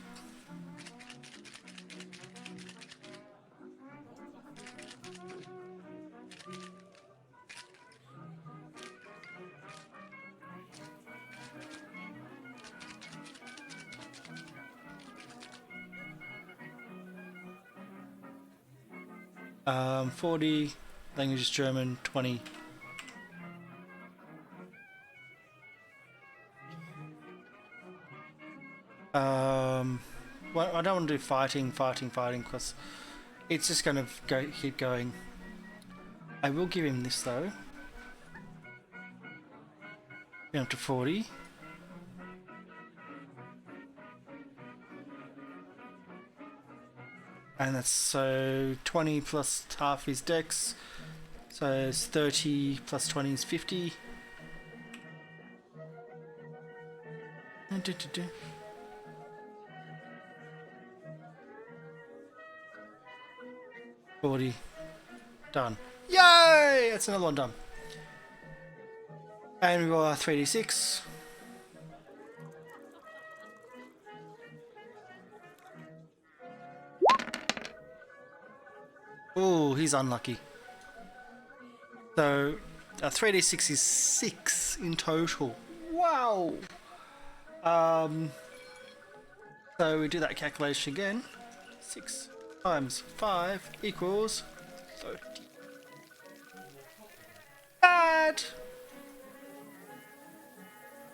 Um, 40, languages German, 20. Well, I don't want to do fighting, because it's just going to keep going. I will give him this though. Up to 40. And that's so 20 plus half his dex. So it's 30 plus 20 is 50. 40. Done. Yay! That's another one done. And we got our 3d6. Oh, he's unlucky. So, our 3d6 is 6 in total. Wow! So we do that calculation again. 6 times 5 equals 30. Bad!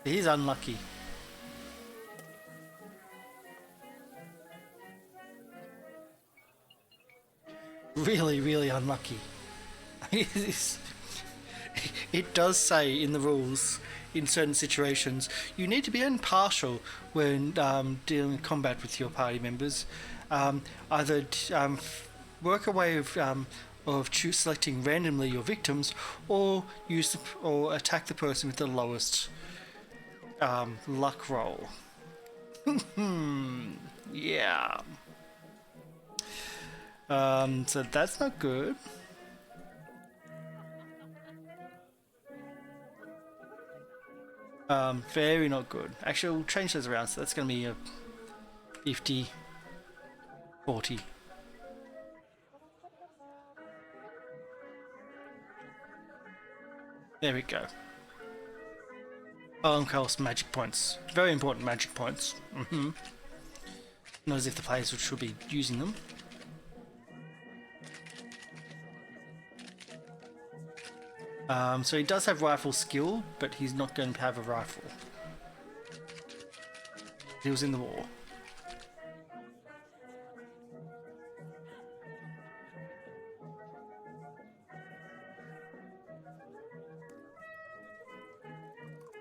He's unlucky. Really, really unlucky. It does say in the rules, in certain situations, you need to be impartial when dealing in combat with your party members. Either work a way of of selecting randomly your victims, or or attack the person with the lowest luck roll. Yeah. So that's not good. Very not good. Actually, we'll change those around, so that's going to be a 50, 40. There we go. Cost magic points. Very important magic points. Not as if the players should be using them. So he does have rifle skill, but he's not going to have a rifle. He was in the war.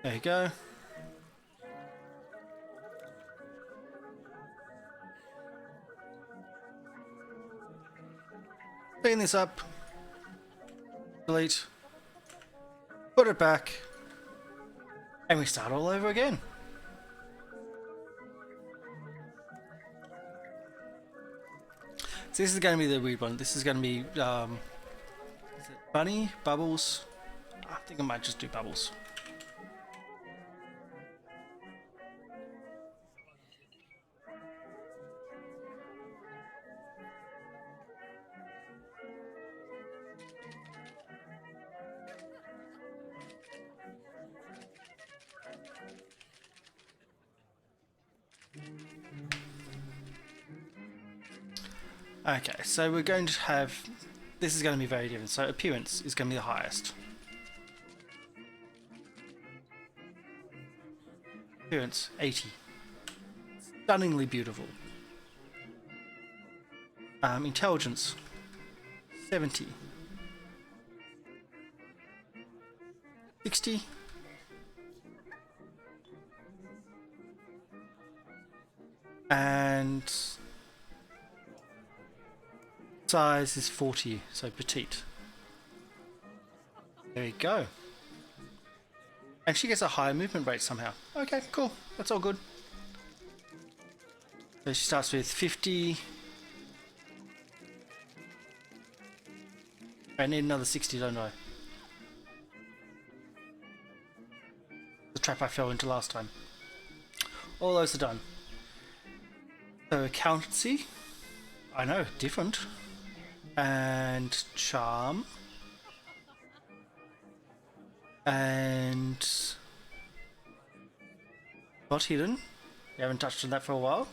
There you go. Clean this up. Delete. Put it back. And we start all over again. So this is going to be the weird one. This is going to be is it Bunny? Bubbles? I think I might just do Bubbles. Okay, so we're going to have... This is going to be very different. So appearance is going to be the highest. Appearance, 80. Stunningly beautiful. Intelligence, 70. 60. And... size is 40, so petite. There you go. And she gets a higher movement rate somehow. Okay, cool. That's all good. So she starts with 50. I need another 60, don't I? The trap I fell into last time. All those are done. So accountancy. I know, different. And charm. And not hidden. We haven't touched on that for a while.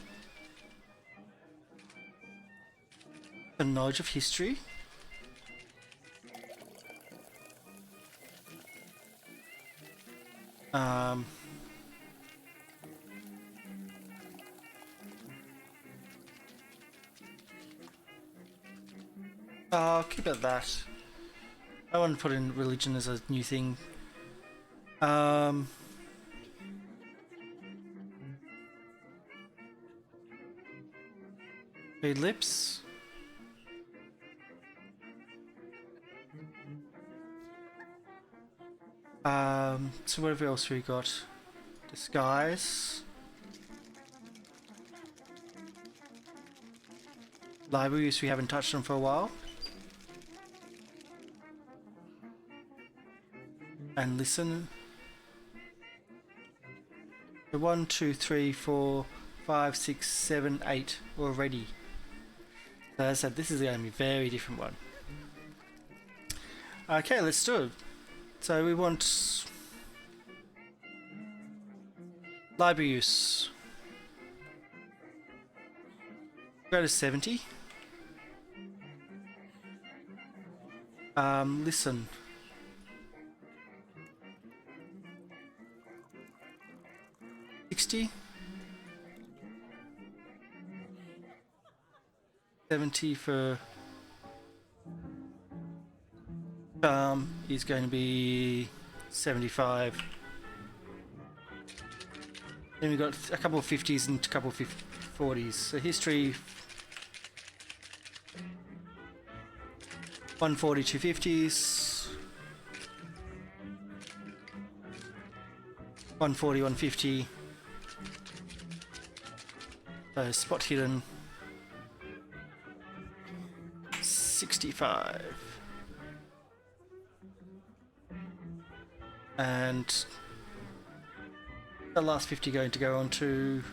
The knowledge of history. I'll keep it at that. I want to put in religion as a new thing. Read lips. So whatever else we got. Disguise. Library use we haven't touched on for a while. And listen. So 1, 2, 3, 4, 5, 6, 7, 8 already. So as I said, this is going to be a very different one. Okay, let's do it. So we want library use. Go to 70. Listen. $60. 70 for is going to be 75. Then we've got a couple of 50s and a couple of 40s. So history 140, 250s. 140, 150. So spot hidden. 65. And the last 50 going to go on to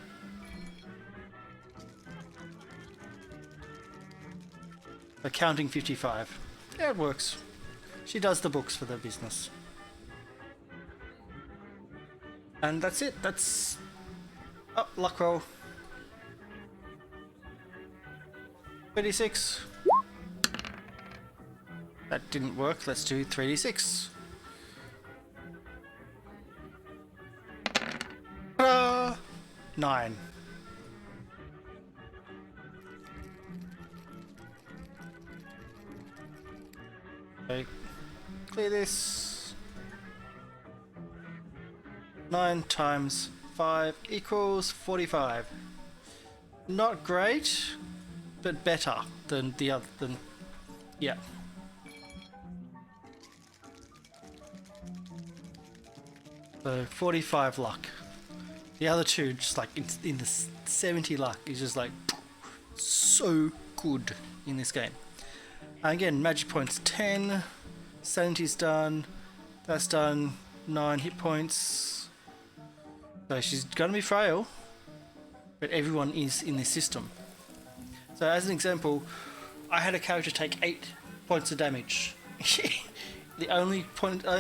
accounting 55. Yeah, it works. She does the books for the business. And that's it. That's... Oh, luck roll. 36. That didn't work. Let's do 3d6. Ta-da! 9. Okay. Clear this. 9 times 5 equals 45. Not great, but better than the other. Yeah. So 45 luck. The other two just like in the 70 luck is just like so good in this game. Again, magic points 10, sanity's done, that's done, 9 hit points. So she's gonna be frail, but everyone is in this system. So as an example, I had a character take 8 points of damage. The only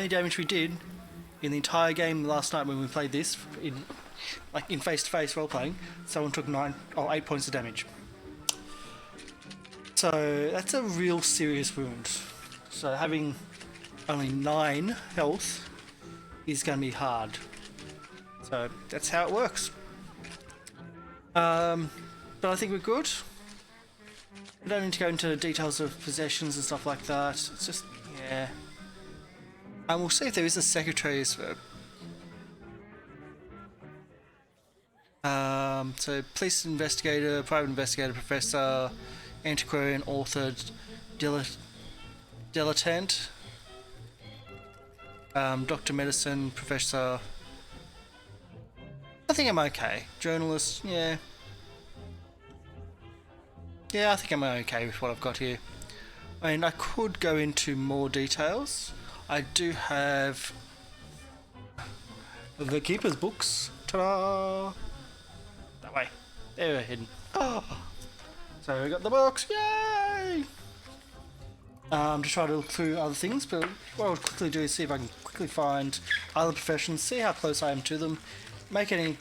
damage we did in the entire game last night when we played this in face-to-face role playing, someone took 8 points of damage. So that's a real serious wound. So having only 9 health is going to be hard. So that's how it works. But I think we're good. We don't need to go into details of possessions and stuff like that. It's just, yeah. And we'll see if there is a secretary's verb. So police investigator, private investigator, professor, antiquarian, author, dilettante, doctor, medicine, professor. I think I'm okay. Journalist, yeah. Yeah, I think I'm okay with what I've got here. I mean, I could go into more details. I do have the Keeper's books. Ta-da! That way. There we're hidden. Oh. So we got the books. Yay! To try to look through other things, but what I'll quickly do is see if I can quickly find other professions, see how close I am to them, make any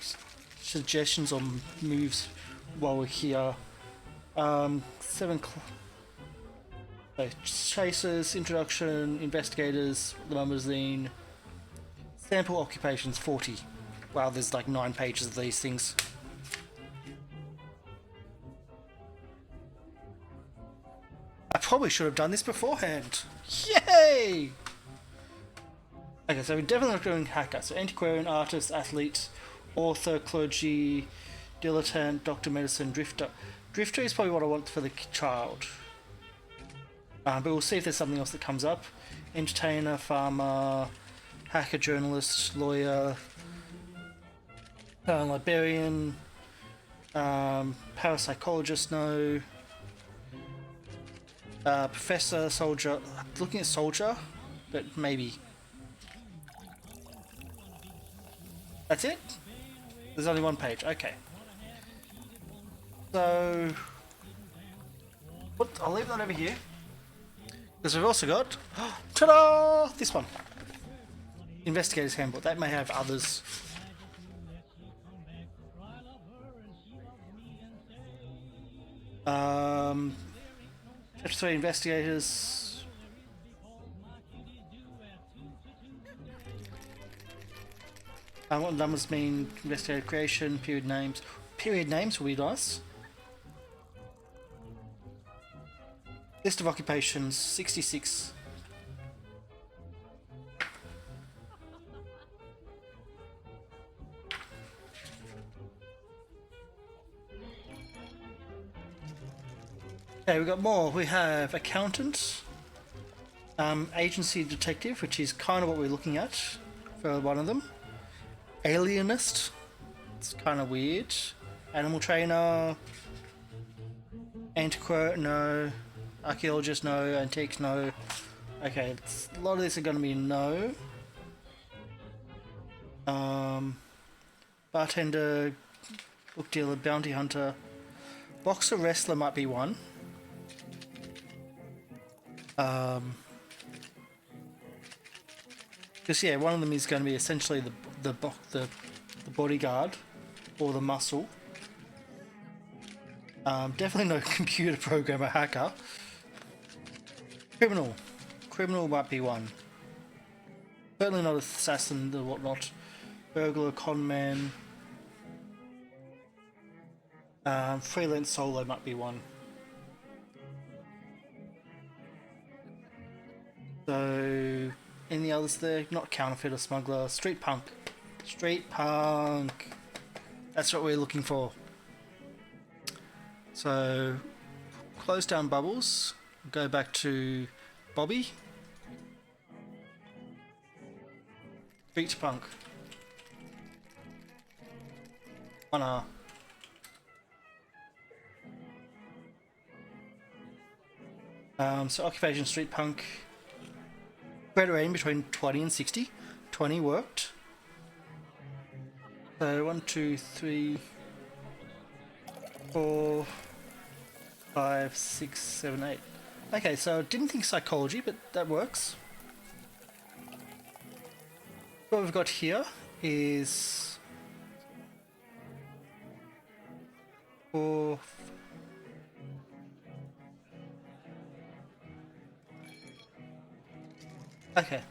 suggestions or moves while we're here. 7 chasers, introduction, investigators, the limousine, sample occupations 40. Wow, there's like 9 pages of these things. I probably should have done this beforehand. Yay! Okay, so we're definitely not doing hacker. So antiquarian, artist, athlete, author, clergy, dilettante, doctor, medicine, drifter. Drifter is probably what I want for the child. But we'll see if there's something else that comes up. Entertainer, farmer, hacker, journalist, lawyer, librarian, parapsychologist, no. Professor, soldier. Looking at soldier, but maybe. That's it? There's only 1 page, okay. So, I'll leave that over here. Because we've also got, ta-da! This one. Investigator's Handbook. That may have others. Chapter 3 Investigators. What numbers mean? Investigator creation, period names. Period names will be nice. List of occupations, 66. Okay, we've got more. We have accountant, Agency detective, which is kind of what we're looking at for one of them. Alienist, it's kind of weird. Animal trainer. Antiquary, no. Archaeologist, no. Antiques, no. Okay, a lot of these are going to be no. Bartender, book dealer, bounty hunter. Boxer, wrestler might be one. Because yeah, one of them is going to be essentially the bodyguard or the muscle. Definitely no computer programmer, hacker. Criminal might be one. Certainly not assassin or whatnot. Burglar, conman. Freelance solo might be one. So, any others there? Not counterfeit or smuggler. Street punk. Street punk. That's what we're looking for. So, close down bubbles. Go back to Bobby. Street punk. 1R. So occupation street punk. Greater rating between 20 and 60. 20 worked. So 1, 2, 3, 4, 5, 6, 7, 8. Okay, so didn't think psychology, but that works. What we've got here is 4. Okay.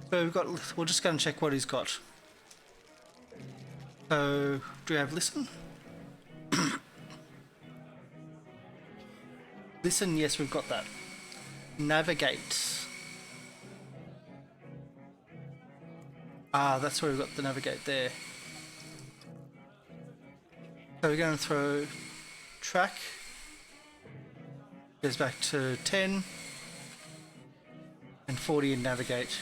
So we're just going to check what he's got. So, do we have listen? Listen, yes, we've got that. Navigate. Ah, that's where we've got the navigate there. So we're going to throw track. Goes back to 10. And 40 in navigate.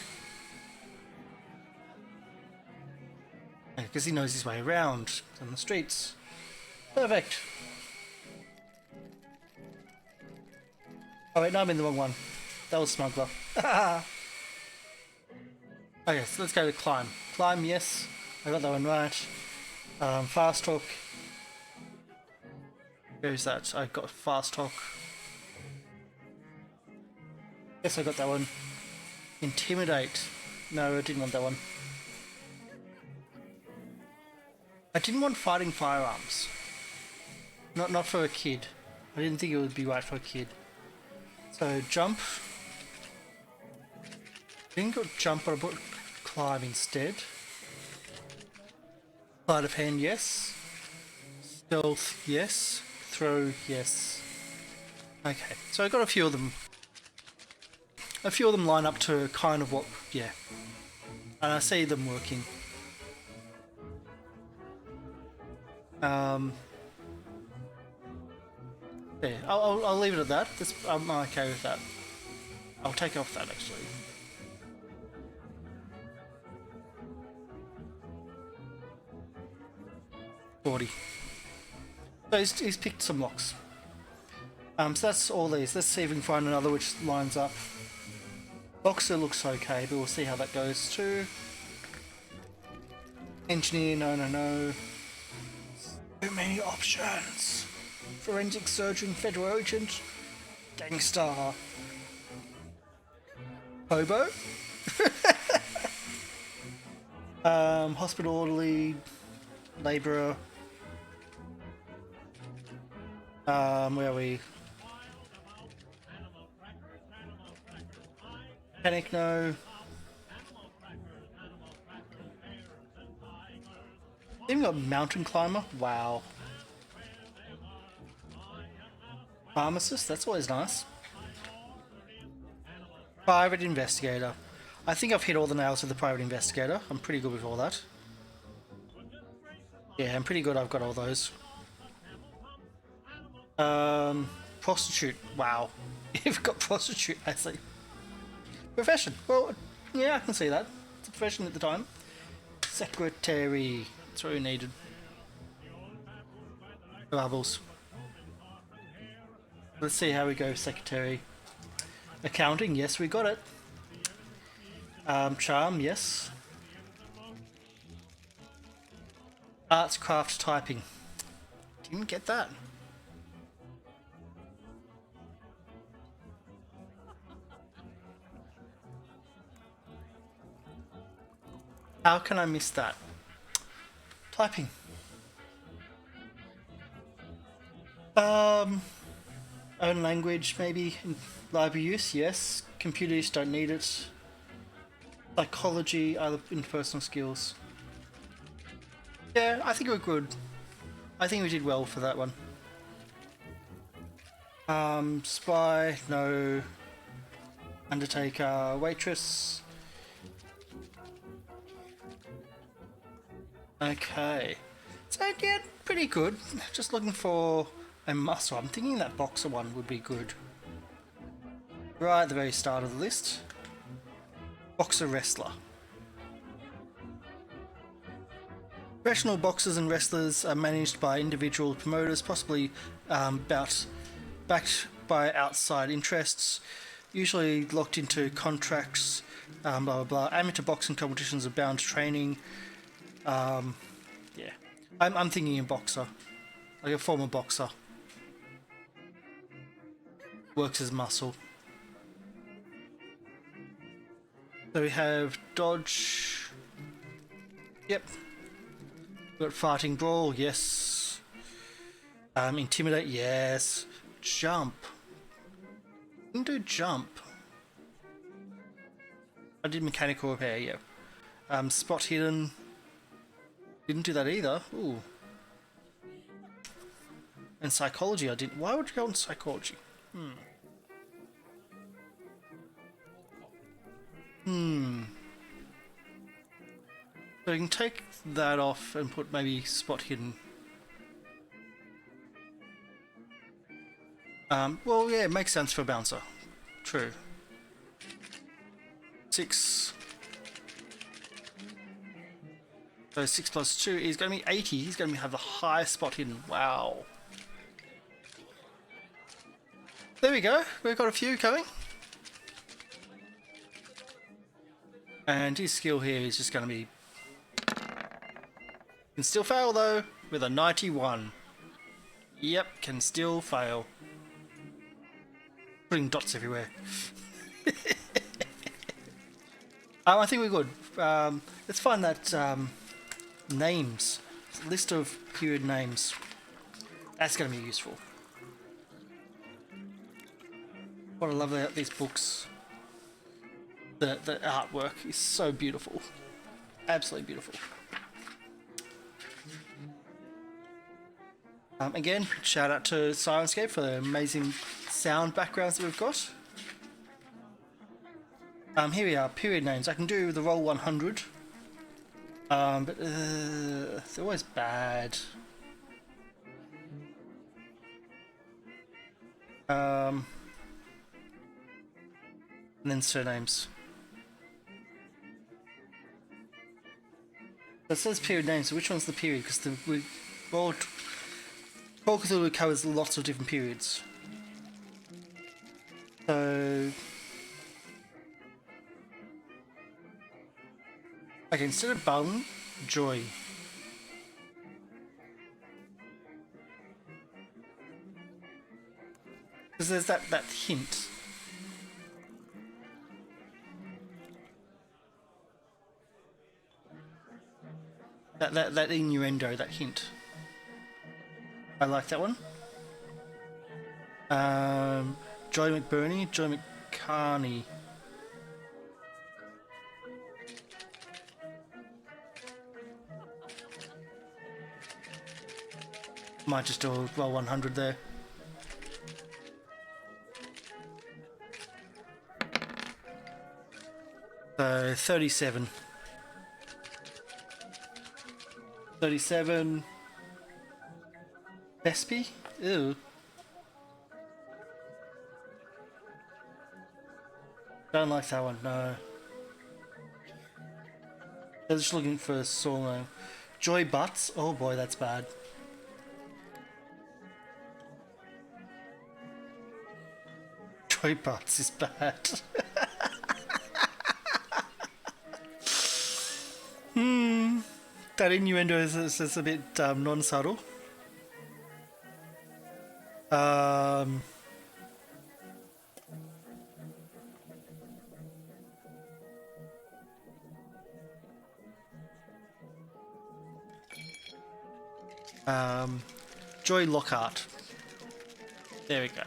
Because he knows his way around on the streets. Perfect. Oh wait, no, I'm in the wrong one. That was smuggler. Okay, so let's go to climb. Climb, yes. I got that one right. Fast talk. Where's that? I got fast talk. Yes, I got that one. Intimidate. No, I didn't want that one. I didn't want fighting firearms. Not for a kid. I didn't think it would be right for a kid. So jump. Didn't go jump, but I put climb instead. Sleight of hand, yes. Stealth, yes. Throw, yes. Okay, so I got a few of them. A few of them line up to kind of what, yeah. And I see them working. Yeah, I'll leave it at that. I'm okay with that. I'll take off that actually. $40. So he's picked some locks. So that's all these. Let's see if we can find another which lines up. Boxer looks okay, but we'll see how that goes too. Engineer, no. So many options. Forensic surgeon, federal agent, gangster, hobo, hospital orderly, labourer. Where are we? Panic, no. Even got mountain climber. Wow. Pharmacist, that's always nice. Private investigator. I think I've hit all the nails with the private investigator. I'm pretty good with all that. Yeah, I'm pretty good. I've got all those. Prostitute. Wow. You've got prostitute, I see. Profession. Well, yeah, I can see that. It's a profession at the time. Secretary. That's what we needed. Bubbles. Let's see how we go, secretary. Accounting, yes, we got it. Charm, yes. Arts, craft, typing. Didn't get that. How can I miss that? Typing. Own language, maybe. Library use, yes. Computer use, don't need it. Psychology, other interpersonal skills. Yeah, I think we're good. I think we did well for that one. Spy, no. Undertaker, waitress. Okay. So yeah, pretty good. Just looking for a muscle. I'm thinking that boxer one would be good. Right at the very start of the list. Boxer wrestler. Professional boxers and wrestlers are managed by individual promoters, possibly backed by outside interests, usually locked into contracts, blah blah blah. Amateur boxing competitions are bound to training. Yeah, I'm thinking a boxer, like a former boxer. Works as muscle. So we have dodge. Yep. We've got fighting brawl, yes. Intimidate, yes. Jump. Didn't do jump. I did mechanical repair, yeah. Spot hidden. Didn't do that either. Ooh. And psychology I didn't. Why would you go on psychology? So you can take that off and put maybe spot hidden. Well, yeah, it makes sense for a bouncer. True. 6. So 6 plus 2 is going to be 80. He's going to have the highest spot hidden. Wow. There we go. We've got a few coming. And his skill here is just going to be... Can still fail though, with a 91. Yep, can still fail. Putting dots everywhere. I think we're good. Let's find that names. List of period names. That's going to be useful. What I love about these books. The artwork is so beautiful. Absolutely beautiful. Again, shout out to Syrinscape for the amazing sound backgrounds that we've got. Here we are, period names. I can do the roll 100. But they're always bad. And then surnames. It says period names, so which one's the period? Because we rolled... Cthulhu covers lots of different periods. So... Okay, instead of bum, joy. Because there's that hint. That innuendo, that hint. I like that one. Joy McBurney, Joy McCarney. Might just do a roll 100 there. So 37. 37. Vespi? Ew. Don't like that one, no. They're just looking for a solo. Joy Butts? Oh boy, that's bad. Joy Butts is bad. That innuendo is a bit non-subtle. Um, Joy Lockhart. There we go.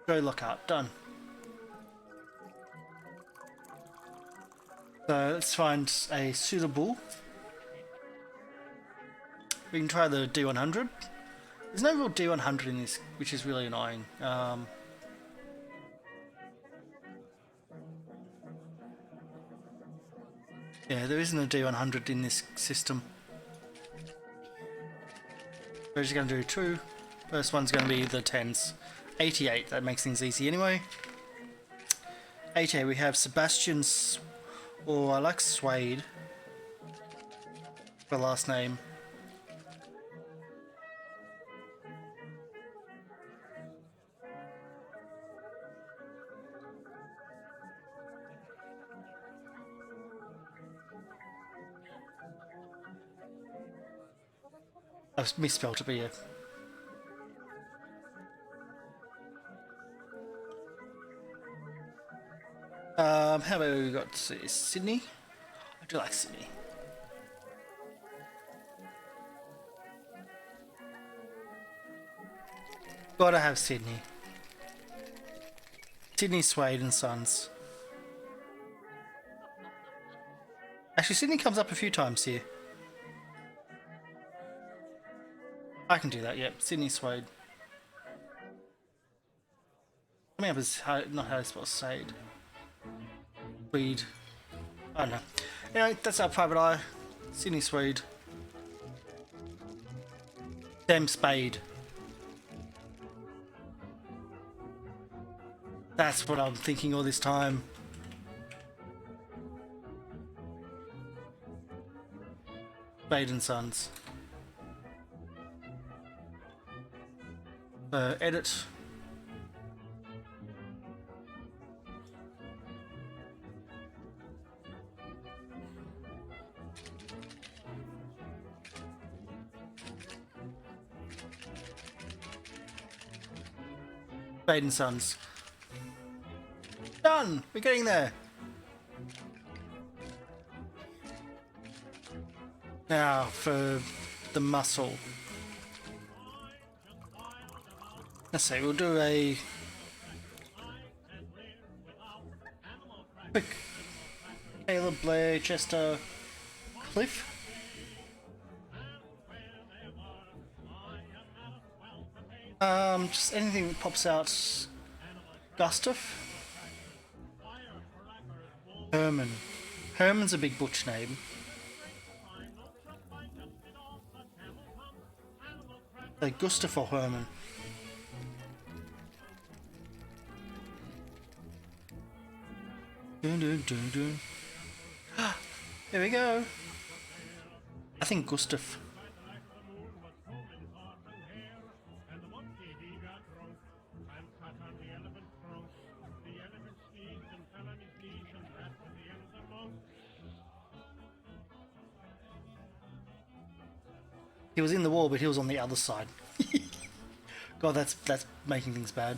Joy Lockhart, done. So let's find a suitable. We can try the D100. There's no real D100 in this, which is really annoying. Yeah, there isn't a D100 in this system. We're just going to do two. First one's going to be the 10s. 88, that makes things easy anyway. 88, we have Sebastian's, or I like Suede for last name. I've misspelled it, but yeah. How about we got Sydney? I do like Sydney. Gotta have Sydney. Sydney Suede and Sons. Actually, Sydney comes up a few times here. I can do that, yep. Sydney Suede. Coming up as not how to spell Sade. Weed. I don't know. Anyway, that's our private eye. Sydney Suede. Sam Spade. That's what I'm thinking all this time. Spade and Sons. Edit. Spade and Sons. Done! We're getting there. Now for the muscle. Let's see, we'll do a quick Caleb, Blair, Chester, Cliff. Just anything that pops out. Gustav. Herman. Herman's a big butch name. So Gustav or Herman. Dun, dun, dun, dun. There we go. I think Gustav. He was in the wall, but he was on the other side. God, that's making things bad.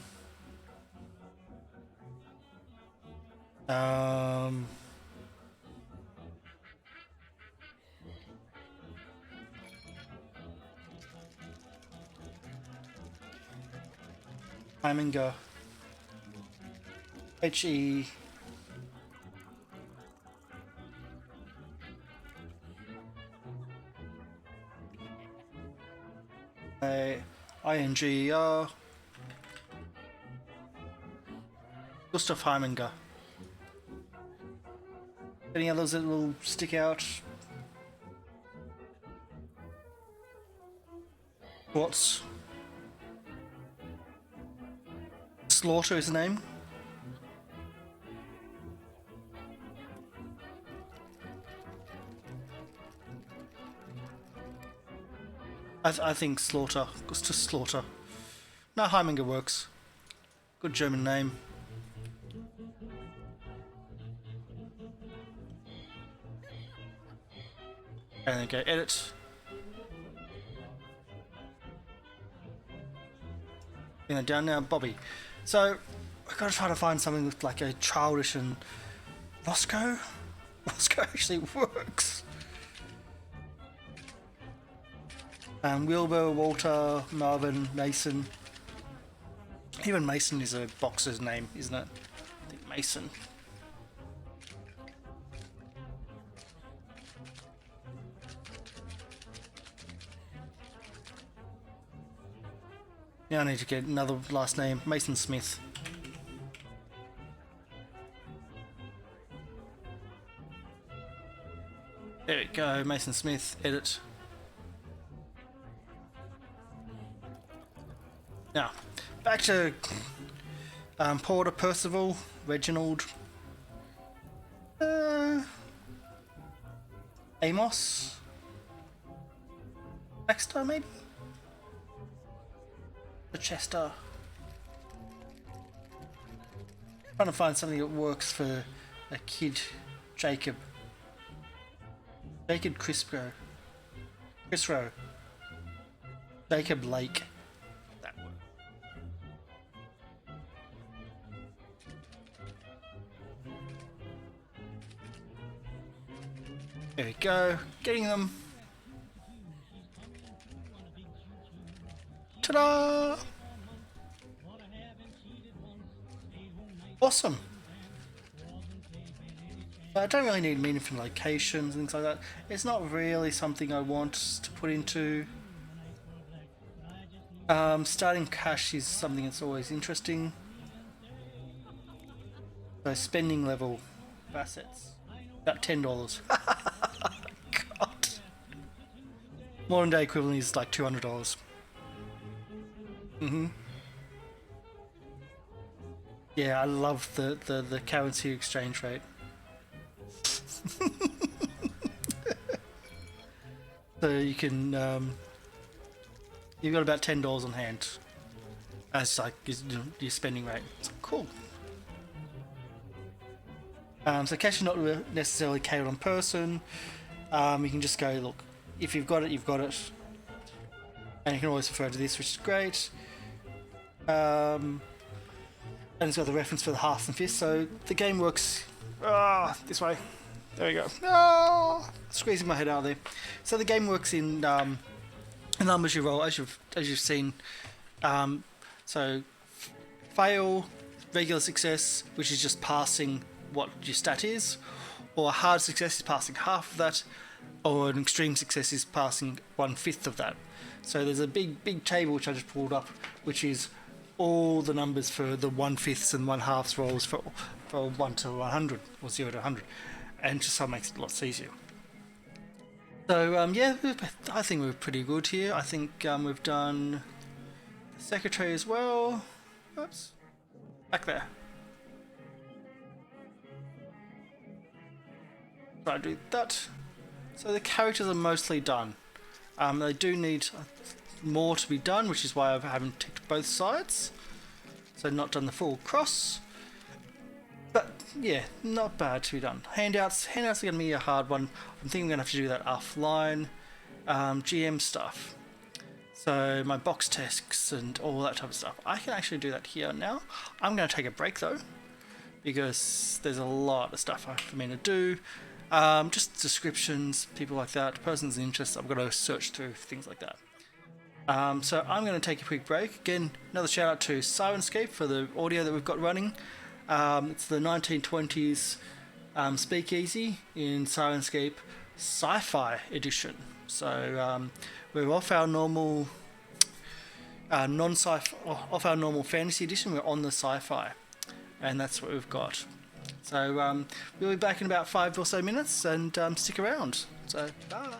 Heiminga. H-E... I-N-G-E-R. Gustav Heiminga. Any others that will stick out? What's Slaughter is the name? I think Slaughter. It's just Slaughter. No, Heiminger works. Good German name. And then go edit. Down now, Bobby. So we've got to try to find something with like a childish and Roscoe. Roscoe actually works. Wilbur, Walter, Marvin, Mason. Even Mason is a boxer's name, isn't it? I think Mason. Now I need to get another last name, Mason Smith. There we go, Mason Smith, edit. Now, back to Porter, Percival, Reginald, Amos, Baxter maybe? Chester. Trying to find something that works for a kid. Jacob Crisro. Jacob Lake. That works. There we go. Getting them. Ta-da! Awesome. But I don't really need meaningful locations and things like that. It's not really something I want to put into. Starting cash is something that's always interesting. So spending level of assets, about $10. God. Modern day equivalent is like $200. Yeah, I love the currency exchange rate. So you can you've got about $10 on hand as like your spending rate. It's cool. So cash is not necessarily catered on person. You can just go, look, if you've got it, you've got it. And you can always refer to this, which is great. And it's got the reference for the halves and fifths, so the game works this way. There we go. Squeezing my head out there. So the game works in the numbers you roll, as you've seen. So fail, regular success, which is just passing what your stat is, or a hard success is passing half of that, or an extreme success is passing 1/5 of that. So there's a big table which I just pulled up, which is all the numbers for the 1/5 and 1/2 rolls for 1 to 100 or 0 to 100, and just so it makes it lots easier. So yeah, I think we're pretty good here. I think we've done the secretary as well. Oops, back there. Try to do that. So the characters are mostly done. They do need more to be done, which is why I haven't ticked both sides. So not done the full cross. But yeah, not bad to be done. Handouts are going to be a hard one. I'm thinking I'm going to have to do that offline. GM stuff. So my box tests and all that type of stuff. I can actually do that here now. I'm going to take a break though, because there's a lot of stuff for me to do. Just descriptions, people like that, person's interest. I've got to search through things like that. So I'm going to take a quick break. Again, another shout out to Syrinscape for the audio that we've got running. It's the 1920s speakeasy in Syrinscape Sci-Fi edition. So we're off our normal off our normal fantasy edition. We're on the sci-fi, and that's what we've got. So we'll be back in about 5 or so minutes, and stick around. So bye.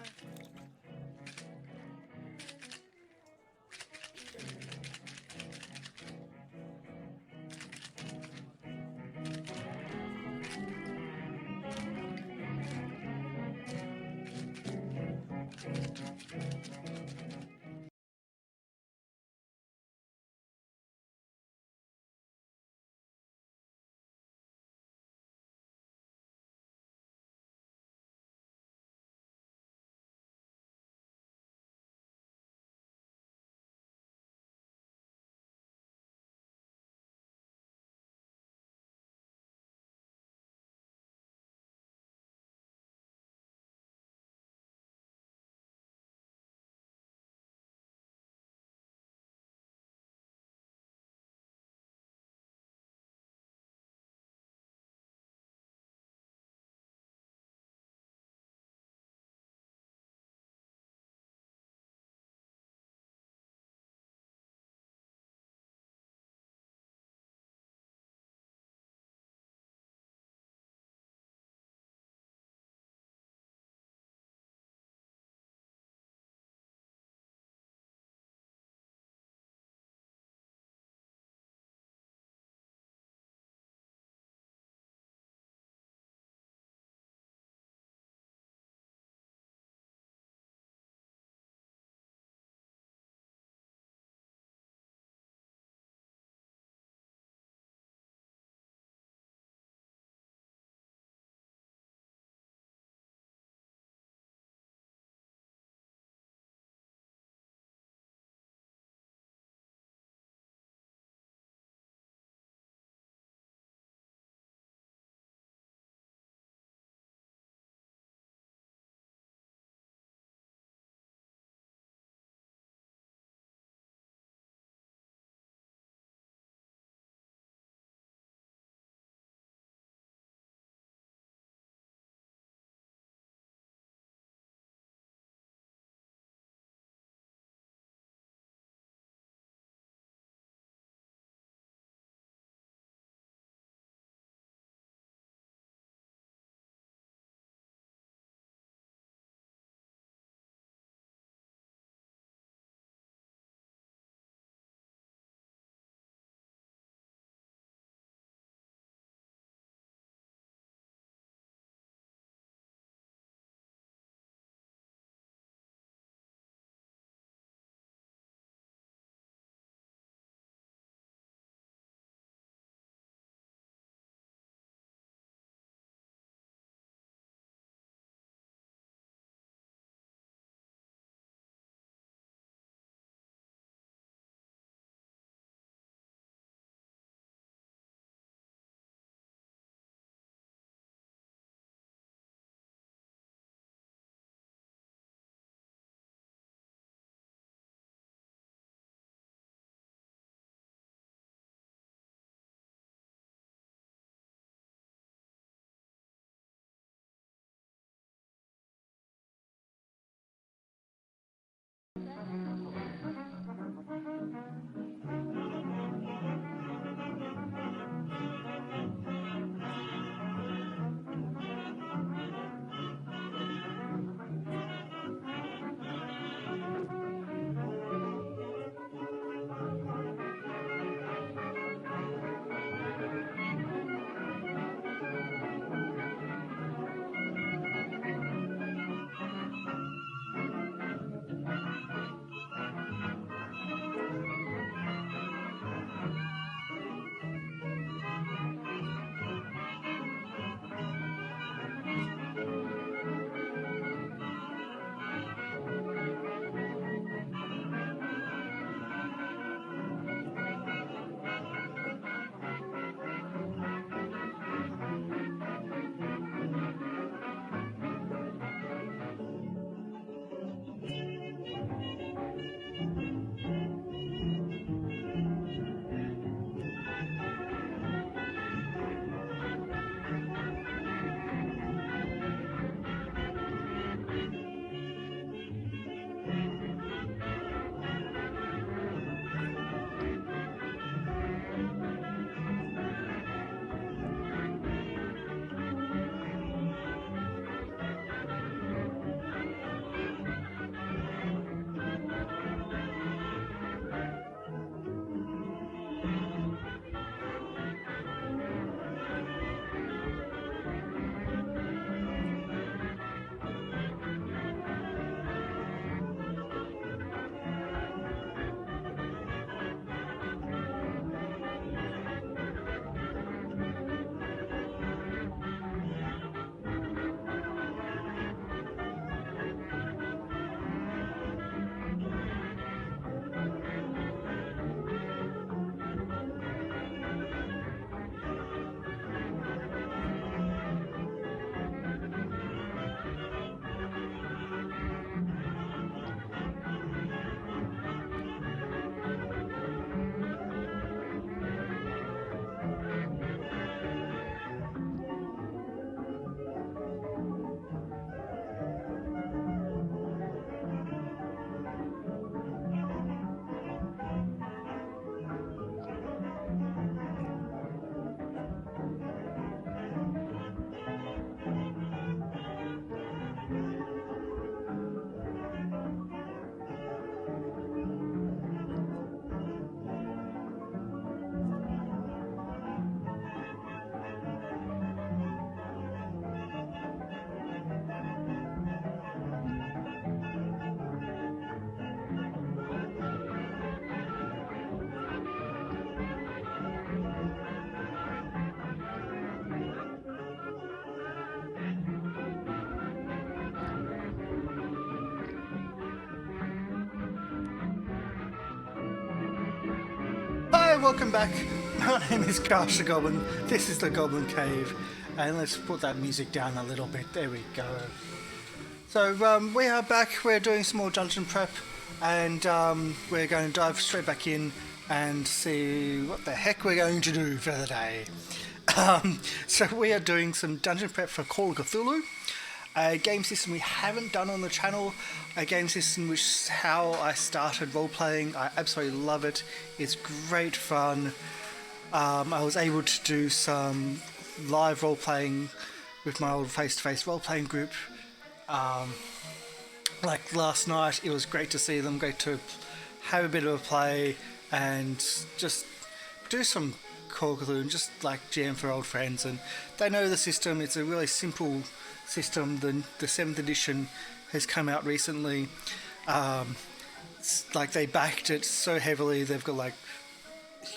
welcome back. My name is Karsha Goblin. This is the Goblin Cave, and let's put that music down a little bit. There we go. So we are back. We're doing some more dungeon prep, and we're going to dive straight back in and see what the heck we're going to do for the day. So we are doing some dungeon prep for Call of Cthulhu, a game system we haven't done on the channel, a game system which is how I started role-playing. I absolutely love it. It's great fun. I was able to do some live role-playing with my old face-to-face role-playing group. Like last night, it was great to see them, great to have a bit of a play and just do some Call of Cthulhu and just like jam for old friends. And they know the system. It's a really simple system. The 7th edition has come out recently. Like they backed it so heavily. They've got like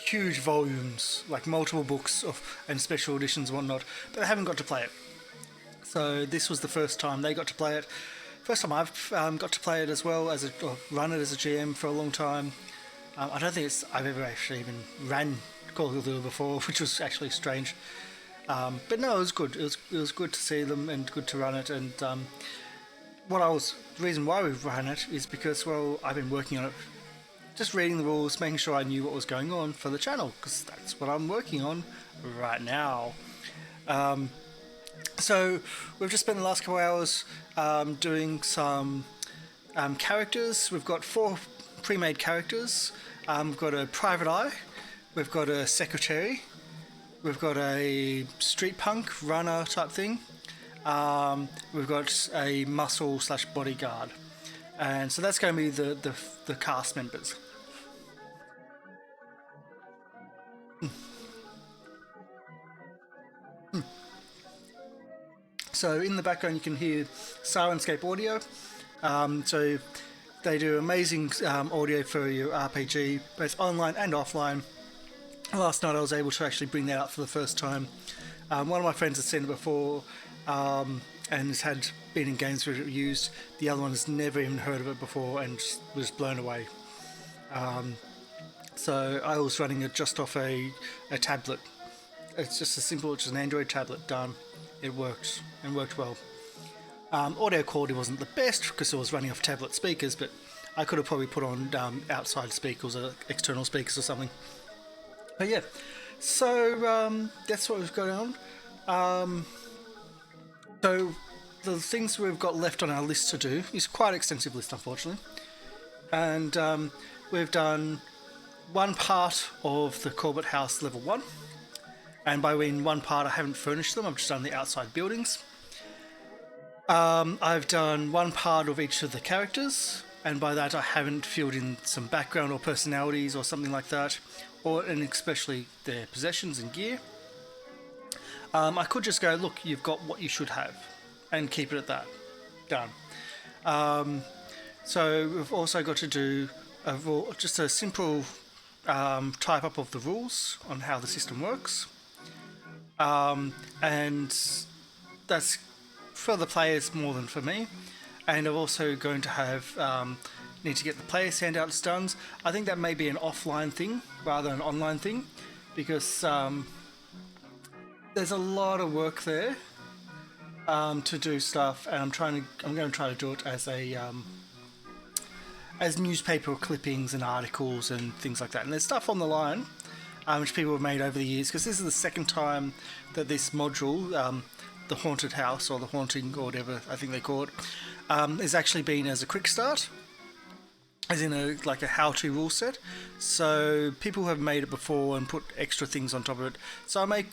huge volumes, like multiple books and special editions and whatnot, but they haven't got to play it. So this was the first time they got to play it. First time I've got to play it as well, or run it as a GM for a long time. I don't think I've ever actually even ran Call of Cthulhu before, which was actually strange. But no, it was good. It was good to see them and good to run it. And the reason why we've run it is because, well, I've been working on it, just reading the rules, making sure I knew what was going on for the channel, because that's what I'm working on right now. So we've just spent the last couple of hours doing some characters. We've got 4 pre-made characters. We've got a private eye, we've got a secretary, we've got a street punk runner type thing, we've got a muscle/bodyguard, and so that's going to be the cast members. So in the background you can hear Syrinscape audio. So they do amazing audio for your RPG, both online and offline. Last night I was able to actually bring that up for the first time. One of my friends had seen it before and had been in games where it was used. The other one has never even heard of it before and was blown away. So I was running it just off a tablet. It's just as simple as an Android tablet done. It worked and worked well. Audio quality wasn't the best because it was running off tablet speakers, but I could have probably put on outside speakers or external speakers or something. But yeah, so that's what we've got on. So the things we've got left on our list to do is quite an extensive list, unfortunately. And we've done one part of the Corbett House level 1. And by one part, I haven't furnished them. I've just done the outside buildings. I've done one part of each of the characters, and by that I haven't filled in some background or personalities or something like that, and especially their possessions and gear. I could just go, look, you've got what you should have, and keep it at that. Done. So we've also got to do just a simple type up of the rules on how the system works. And that's for the players more than for me. And I'm also going to have need to get the players' handouts done. I think that may be an offline thing rather than an online thing, because there's a lot of work there to do stuff, and I'm going to try to do it as newspaper clippings and articles and things like that. And there's stuff on the line which people have made over the years, because this is the second time that this module, the Haunted House, or the Haunting, or whatever I think they call it, has actually been as a quick start, as in a how-to rule set. So people have made it before and put extra things on top of it. So I may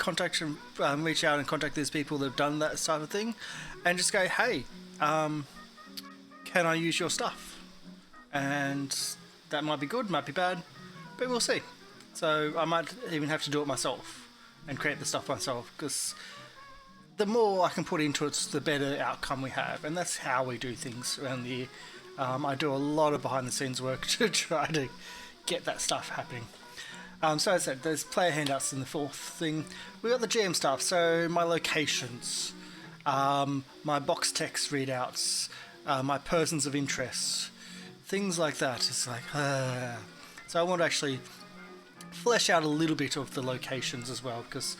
reach out and contact these people that have done that sort of thing, and just go, hey, can I use your stuff? And that might be good, might be bad, but we'll see. So I might even have to do it myself and create the stuff myself, because the more I can put into it, the better outcome we have. And that's how we do things around the year. I do a lot of behind the scenes work to try to get that stuff happening. So as I said, there's player handouts in the 4th thing. We got the GM stuff, so my locations, my box text readouts, my persons of interest, things like that. It's like, so I want to actually flesh out a little bit of the locations as well, because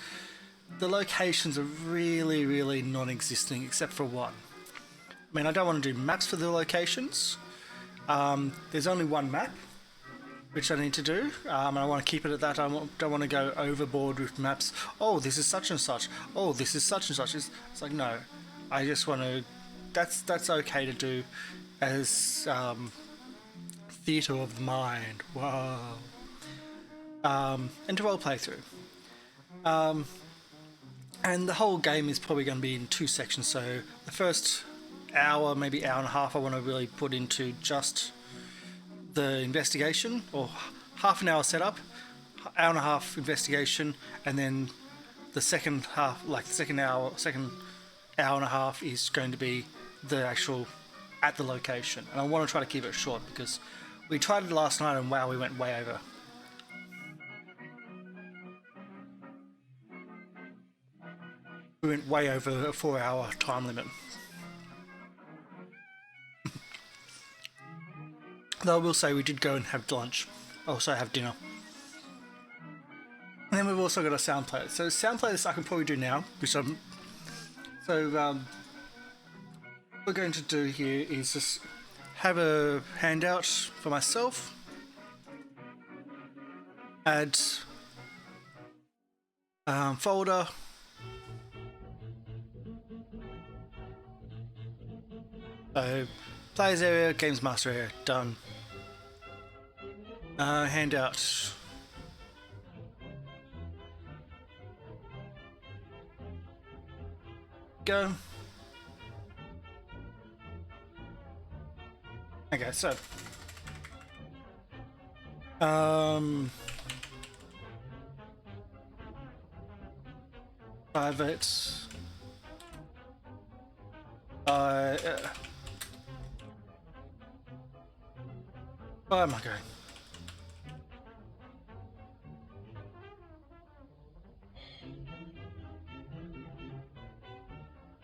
the locations are really, really non-existing except for one. I mean, I don't want to do maps for the locations. There's only one map, which I need to do, and I want to keep it at that. I don't want to go overboard with maps. Oh, this is such and such. Oh, this is such and such. It's like, no. I just want to... That's okay to do as theatre of the mind. Wow. And to role play through. And the whole game is probably going to be in two sections. So the first hour, maybe hour and a half, I want to really put into just the investigation, or half an hour setup, hour and a half investigation, and then the second half, like the second hour and a half, is going to be the actual at the location. And I want to try to keep it short because we tried it last night and wow, we went way over. We went way over a 4-hour time limit. Though I will say we did go and have lunch. Also have dinner. And then we've also got a sound player. So sound player, this I can probably do now, which I'm... So what we're going to do here is just have a handout for myself. Add folder. So players area, games master area, done. Handout. Go. Okay, so private. Where am I going?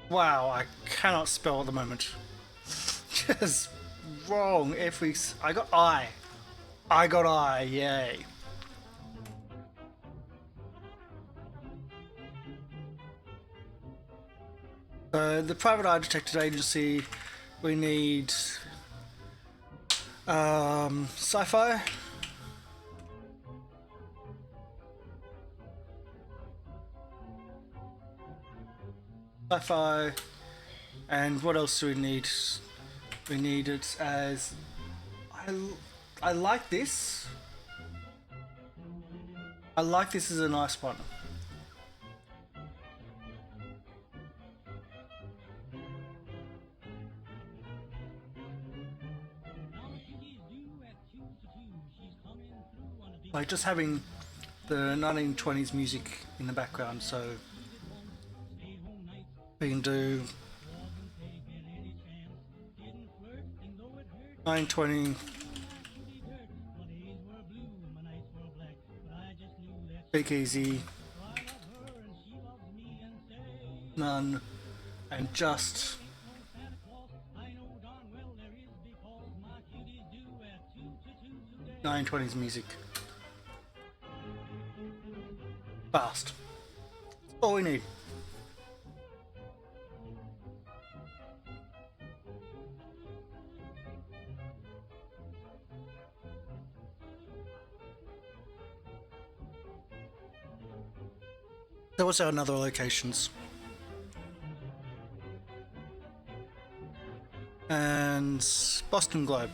Wow, I cannot spell at the moment. Just wrong every... I got I. I got I, yay. The private eye detected agency, we need sci-fi. Sci-fi, and what else do we need? We need it as... I like this. I like this as a nice one. Like just having the 1920s music in the background, so we can do 920 Speakeasy, none, and just 920s music. Fast. That's all we need. There was our other locations. And Boston Globe.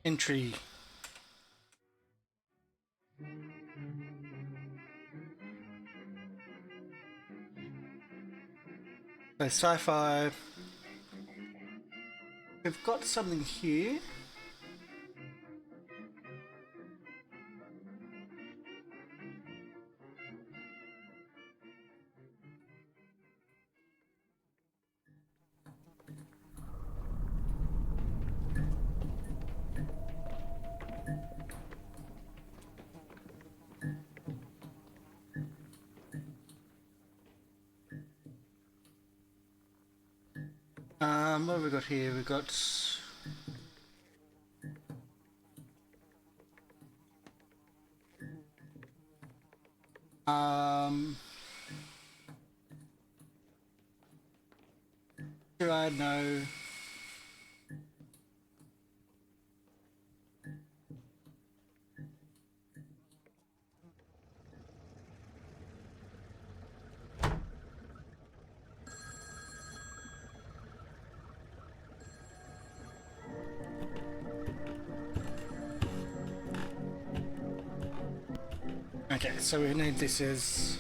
Entry. So sci-fi. We've got something here. What have we got here? We've got... do I know? Okay, so we need this as...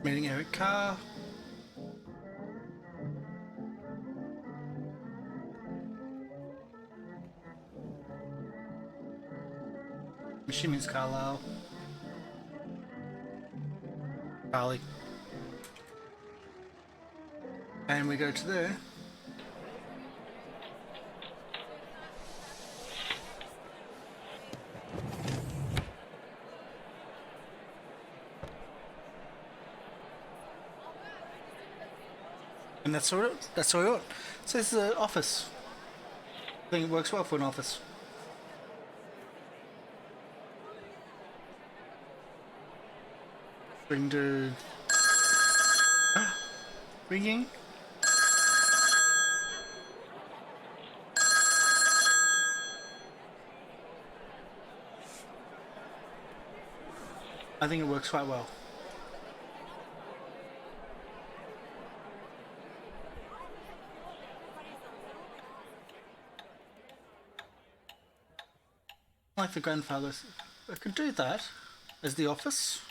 meeting Eric Carr. She means Carlisle. Carly. And we go to there. And that's all we got. So this is an office. I think it works well for an office. Ring to... ringing? I think it works quite well. Like the grandfather's... I could do that as the office.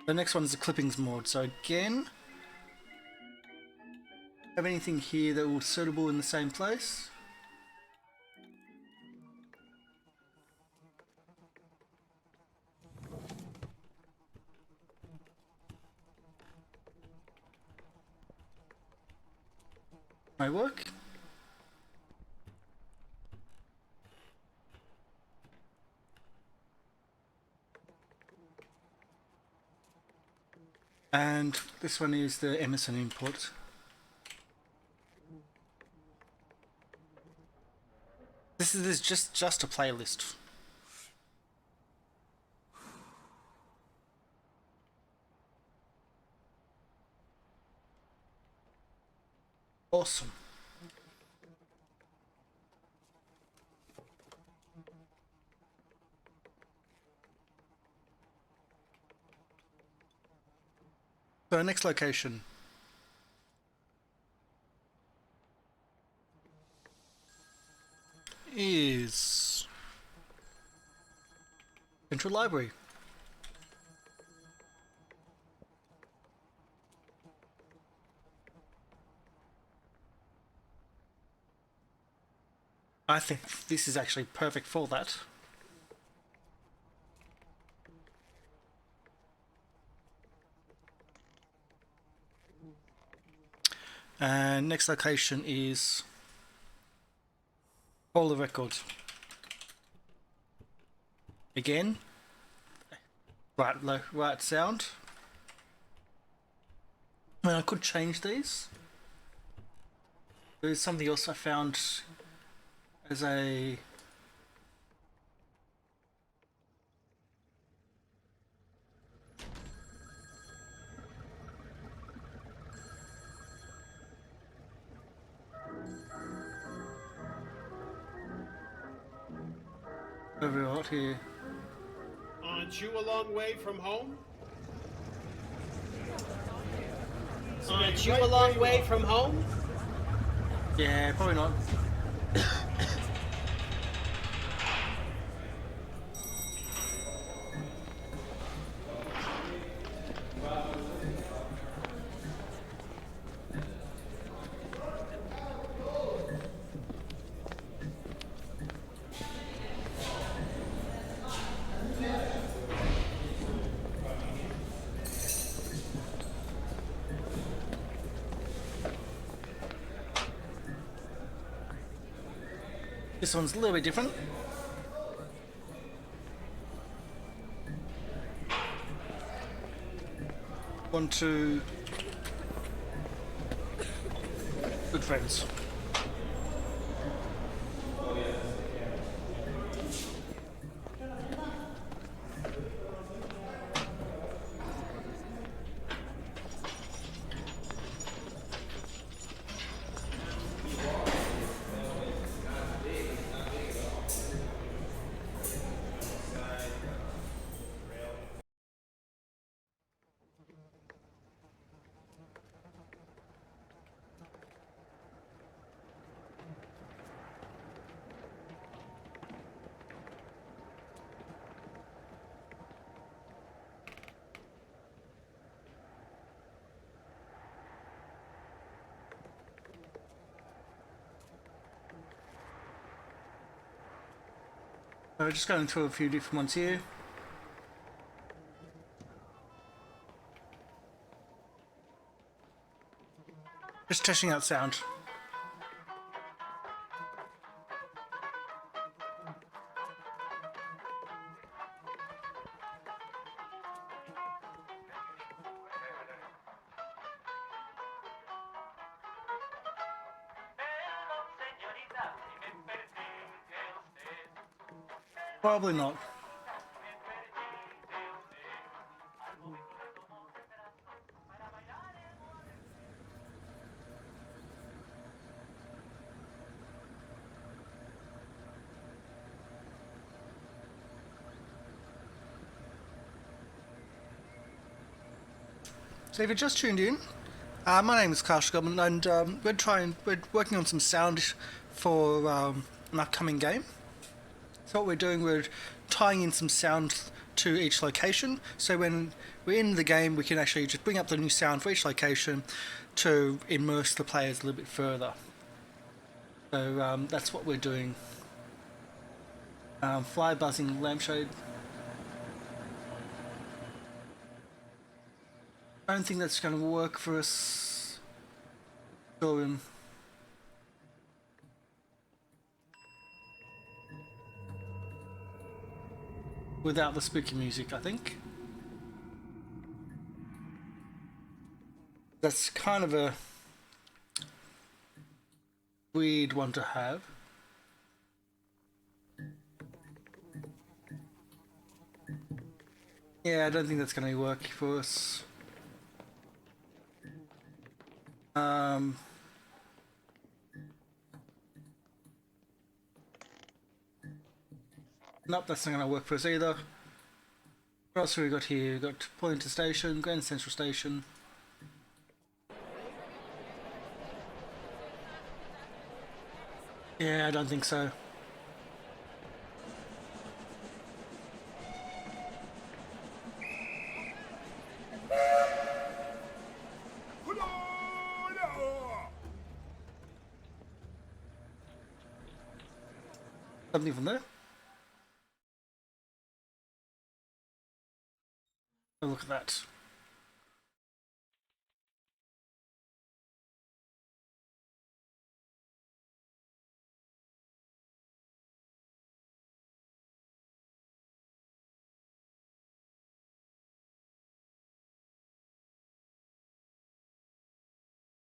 The next one is the clippings mod. So again, have anything here that will suitable in the same place? May work. And this one is the Emerson input. This is just a playlist. Awesome. So our next location is Central Library. I think this is actually perfect for that. And next location is Hall of Records. Again, right sound. I mean, I could change these. There's something else I found as a over out here. Aren't you a long way from home? Aren't you a long way from home? Yeah, probably not. This one's a little bit different. One, two, good friends. So just going through a few different ones here. Just testing out sound. Probably not. So if you're just tuned in, my name is Karsh Goblin, and we're working on some sound for an upcoming game. So what we're doing, we're tying in some sound to each location. So when we're in the game, we can actually just bring up the new sound for each location to immerse the players a little bit further. So that's what we're doing. Fly buzzing lampshade. I don't think that's going to work for us. So, without the spooky music, I think. That's kind of a weird one to have. Yeah, I don't think that's going to work for us. Nope, that's not going to work for us either. What else have we got here? We've got Pointer Station, Grand Central Station. Yeah, I don't think so. Something from there. Oh, look at that.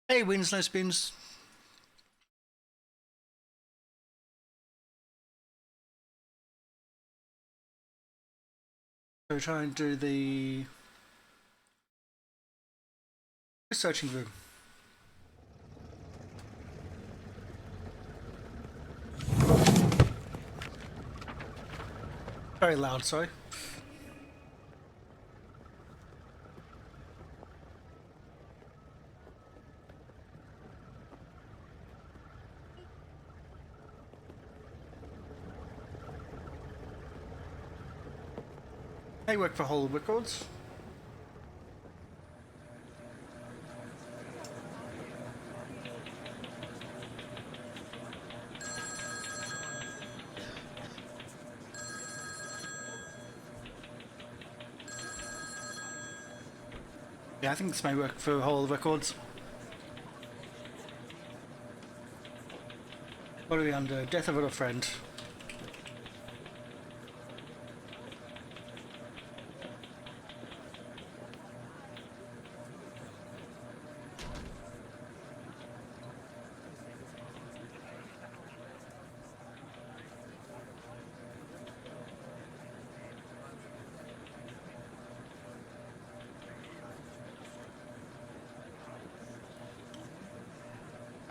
Hey, Winslow Spins. So try and do the searching room. Very loud, sorry. I work for Hollow Records. Yeah, I think this may work for Hollow Records. What are we under? Death of a friend.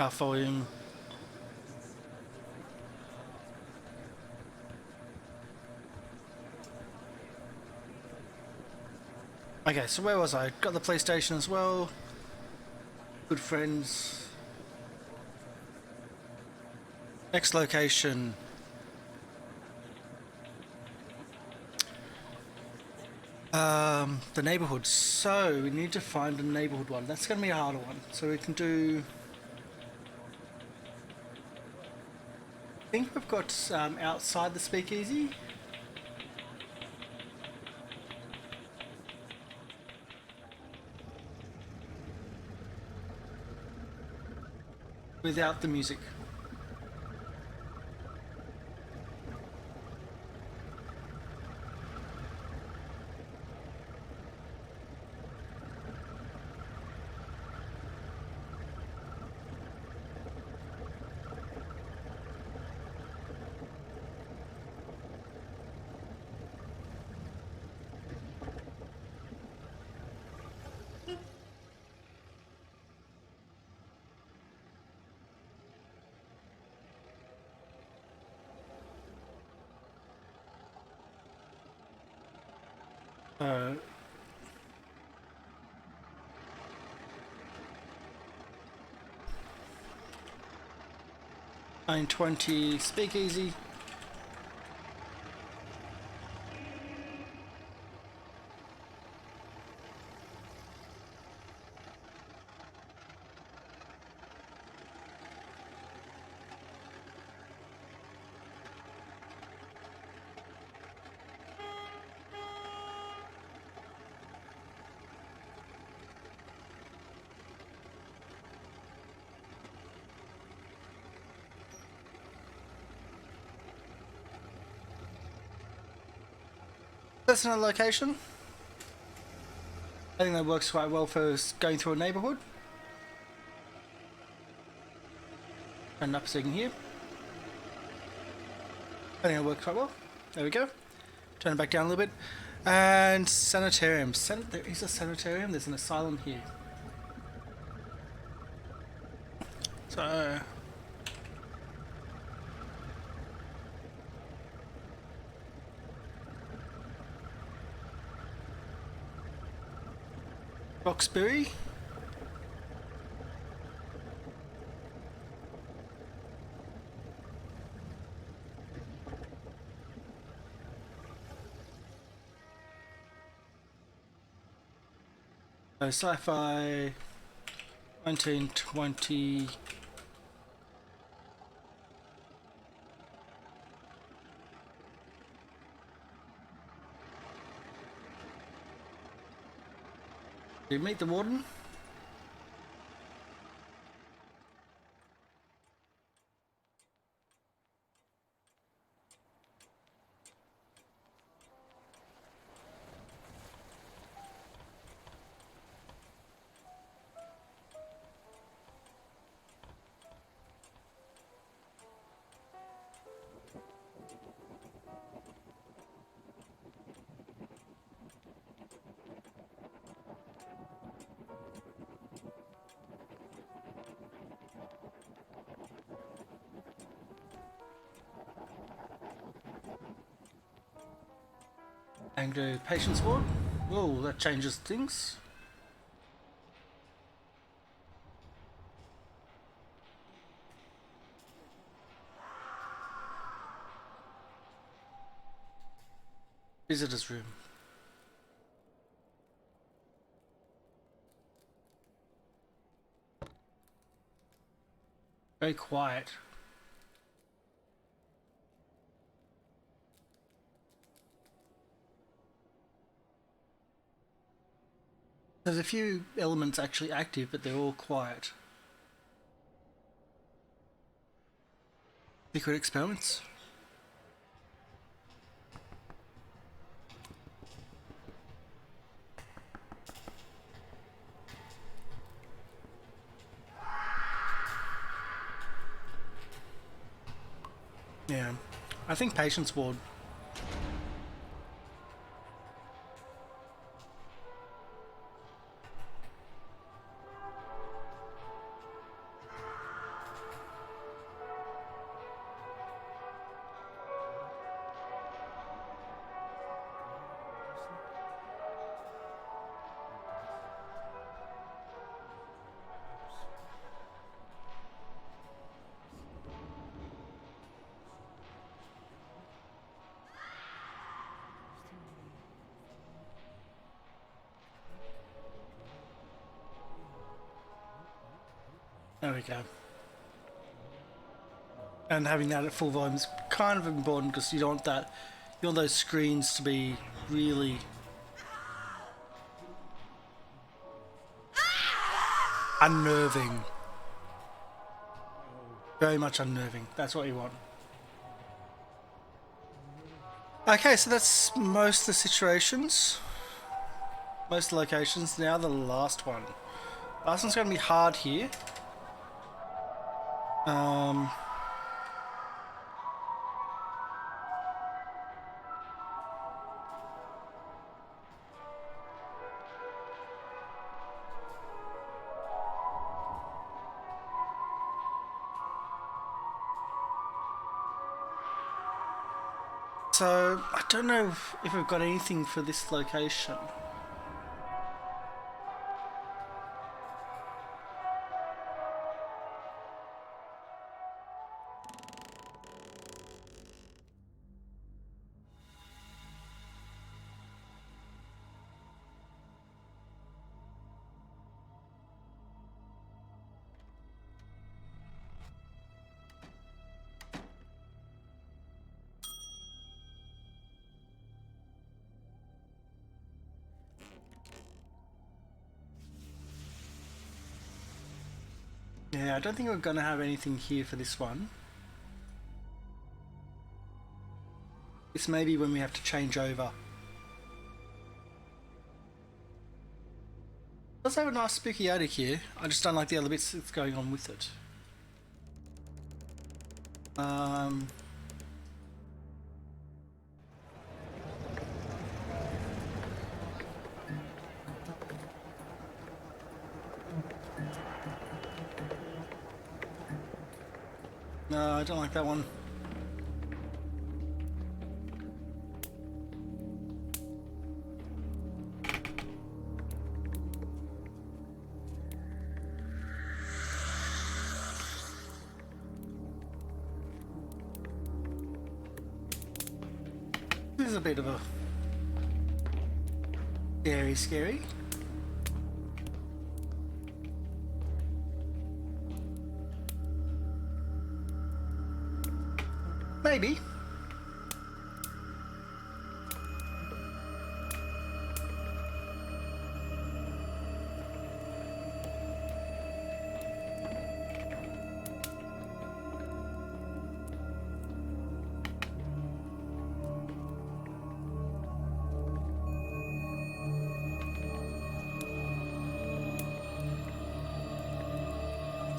Volume. Okay, so where was I? Got the PlayStation as well. Good friends. Next location. The neighborhood. So we need to find a neighborhood one. That's going to be a harder one. So we can do. I think we've got outside the speakeasy. Without the music. Uh, 920 speakeasy. That's another location. I think that works quite well for going through a neighborhood. And up so you can hear. I think that works quite well. There we go. Turn it back down a little bit. And sanitarium. There is a sanitarium. There's an asylum here. So Roxbury. So sci-fi 1920. Did you meet the warden? And go patient's ward. Whoa, that changes things. Visitor's room. Very quiet. There's a few elements actually active, but they're all quiet. Secret experiments. Yeah, I think patient's ward. There we go. And having that at full volume is kind of important because you don't want that. You want those screens to be really unnerving. Very much unnerving. That's what you want. Okay, so that's most of the situations. Most locations. Now the last one. Last one's going to be hard here. So, I don't know if we've got anything for this location. Yeah, I don't think we're going to have anything here for this one. This may be when we have to change over. It does have a nice spooky attic here. I just don't like the other bits that's going on with it. No, I don't like that one. This is a bit of a scary. Maybe.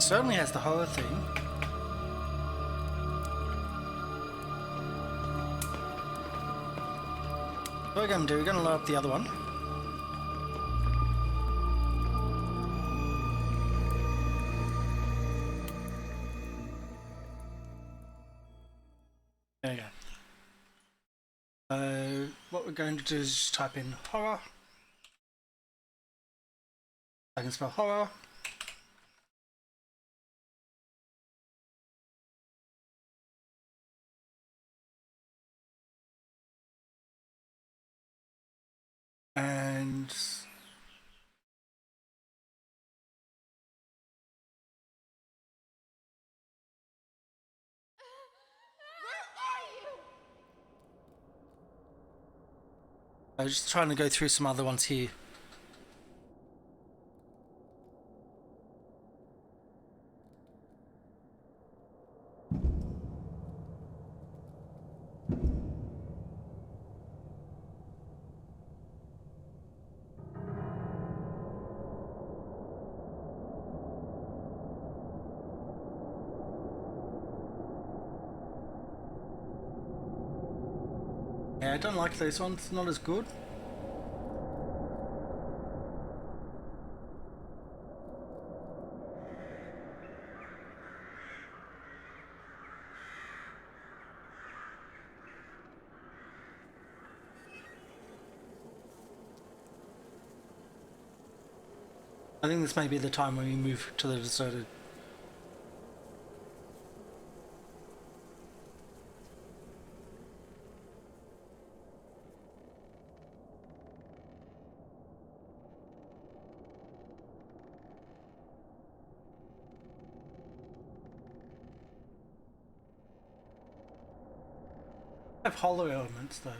certainly has the horror theme. What we're going to do, we're going to load up the other one. There you go. What we're going to do is just type in horror. I can spell horror. And I was just trying to go through some other ones here. Yeah, I don't like those ones, not as good. I think this may be the time when we move to the deserted. Have hollow elements though.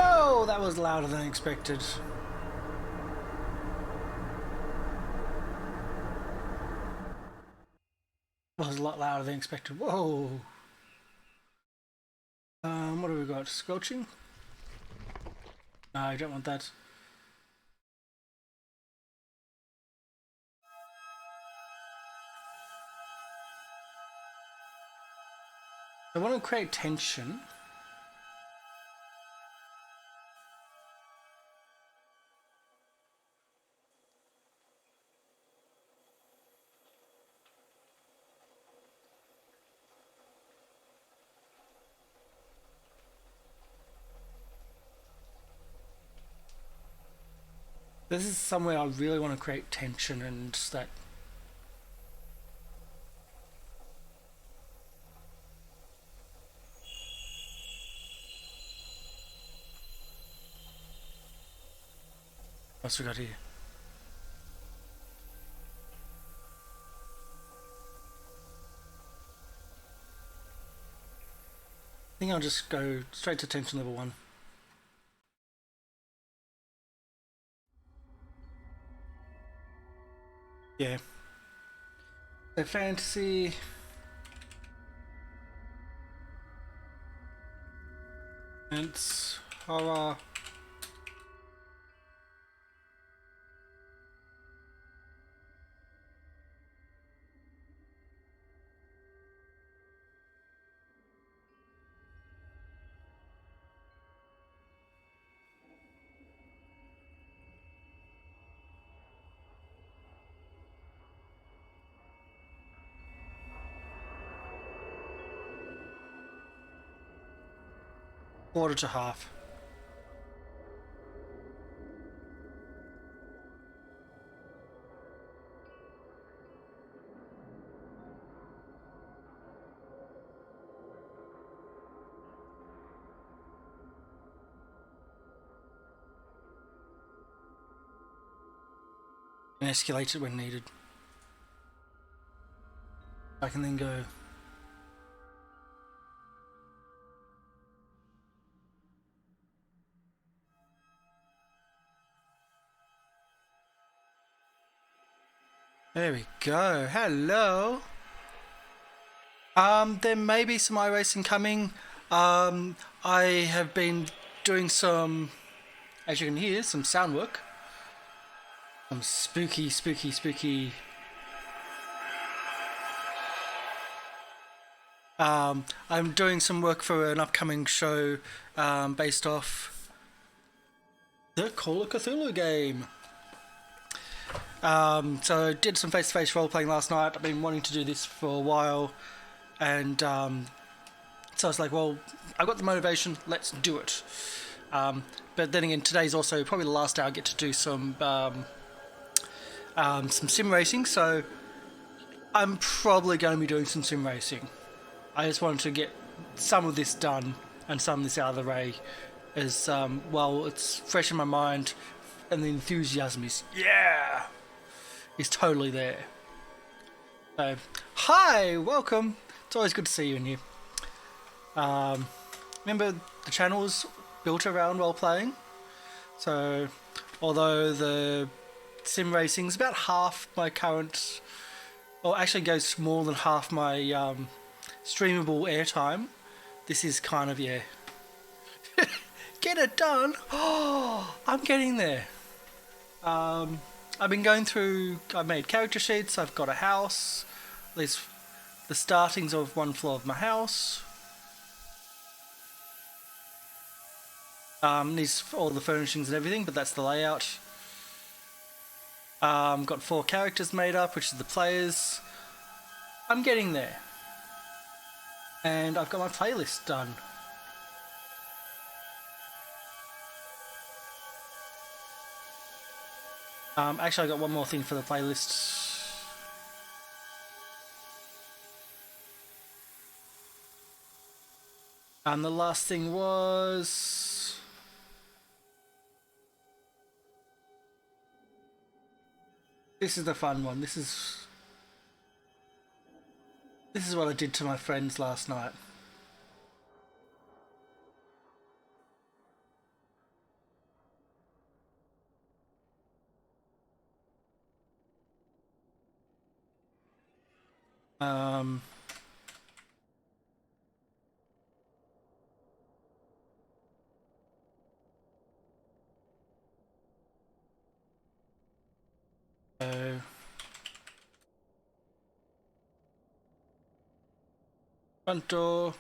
Oh, that was louder than expected. Was a lot louder than expected. Whoa. What have we got? Squelching? No, I don't want that. I want to create tension. This is somewhere I really want to create tension and just that. What's we got here? I think I'll just go straight to tension level 1. Yeah. So fantasy. It's horror. Quarter to half. and escalate it when needed. I can then go. There we go. Hello. There may be some iRacing coming. I have been doing some, as you can hear, some sound work. Some spooky. I'm doing some work for an upcoming show based off the Call of Cthulhu game. So I did some face-to-face role-playing last night. I've been wanting to do this for a while, and so I was like, well, I've got the motivation, let's do it. But then again, today's also probably the last day I get to do some sim racing, so I'm probably going to be doing some sim racing. I just wanted to get some of this done and some of this out of the way, as well, it's fresh in my mind, and the enthusiasm is totally there. So, hi, welcome. It's always good to see you in here. Remember, the channel is built around role playing, so although the sim racing is about half my current, or actually goes more than half my streamable airtime, this is kind of get it done. Oh, I'm getting there. I've been going through, I've made character sheets, I've got a house, there's the startings of one floor of my house. Needs all the furnishings and everything, but that's the layout. Got 4 characters made up, which is the players. I'm getting there. And I've got my playlist done. Actually, I got one more thing for the playlist. And the last thing was... this is the fun one. This is what I did to my friends last night. So front door.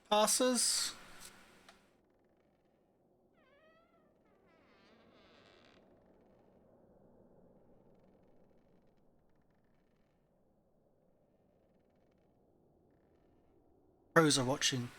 Passes. Pros are watching.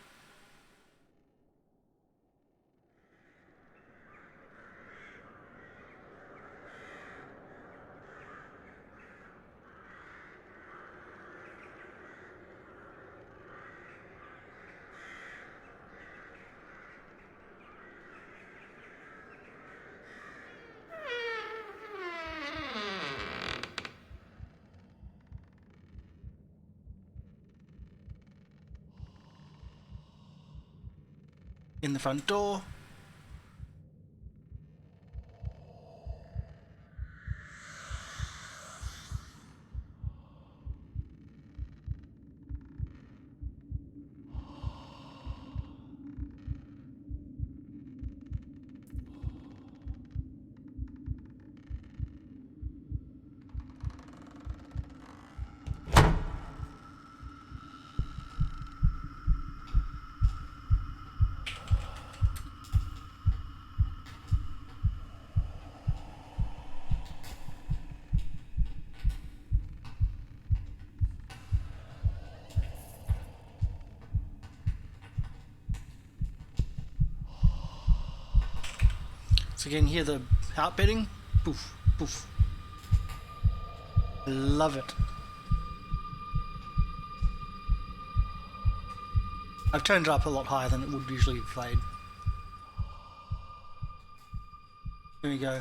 In the front door. So you can hear the heart beating. Poof, poof. I love it. I've turned it up a lot higher than it would usually be played. Here we go.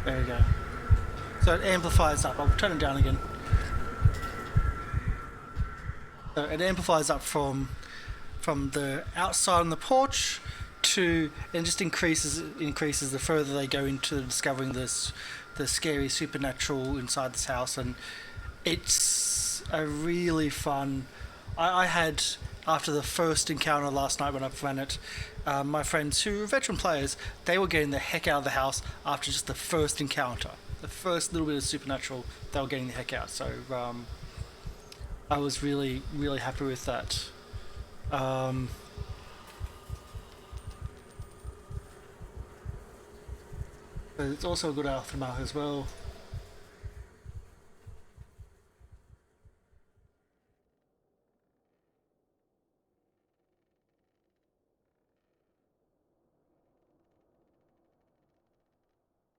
There we go. So it amplifies up. I'll turn it down again. So it amplifies up from the outside on the porch to, and just increases the further they go into discovering the scary supernatural inside this house. And it's a really fun. I had, after the first encounter last night when I ran it, my friends who are veteran players, they were getting the heck out of the house after just the first encounter. The first little bit of supernatural, they were getting the heck out. So I was really, really happy with that. But it's also a good aftermath as well.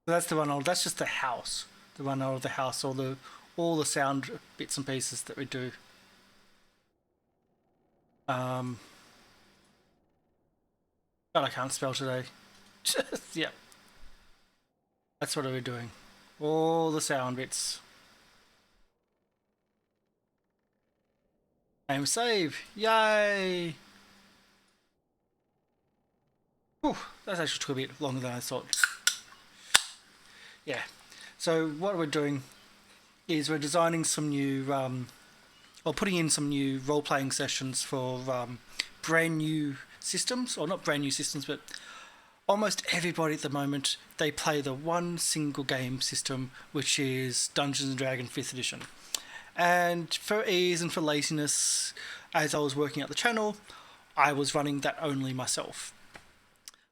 That's the one. That's just the house. The one of the house, all the sound bits and pieces that we do. God, I can't spell today. Yeah, that's what we're doing. All the sound bits. Aim save! Yay! Whew, that actually took a bit longer than I thought. Yeah. So what we're doing is we're designing some new, or putting in some new role-playing sessions for brand new systems, or not brand new systems, but almost everybody at the moment, they play the one single game system, which is Dungeons & Dragons 5th edition. And for ease and for laziness, as I was working at the channel, I was running that only myself.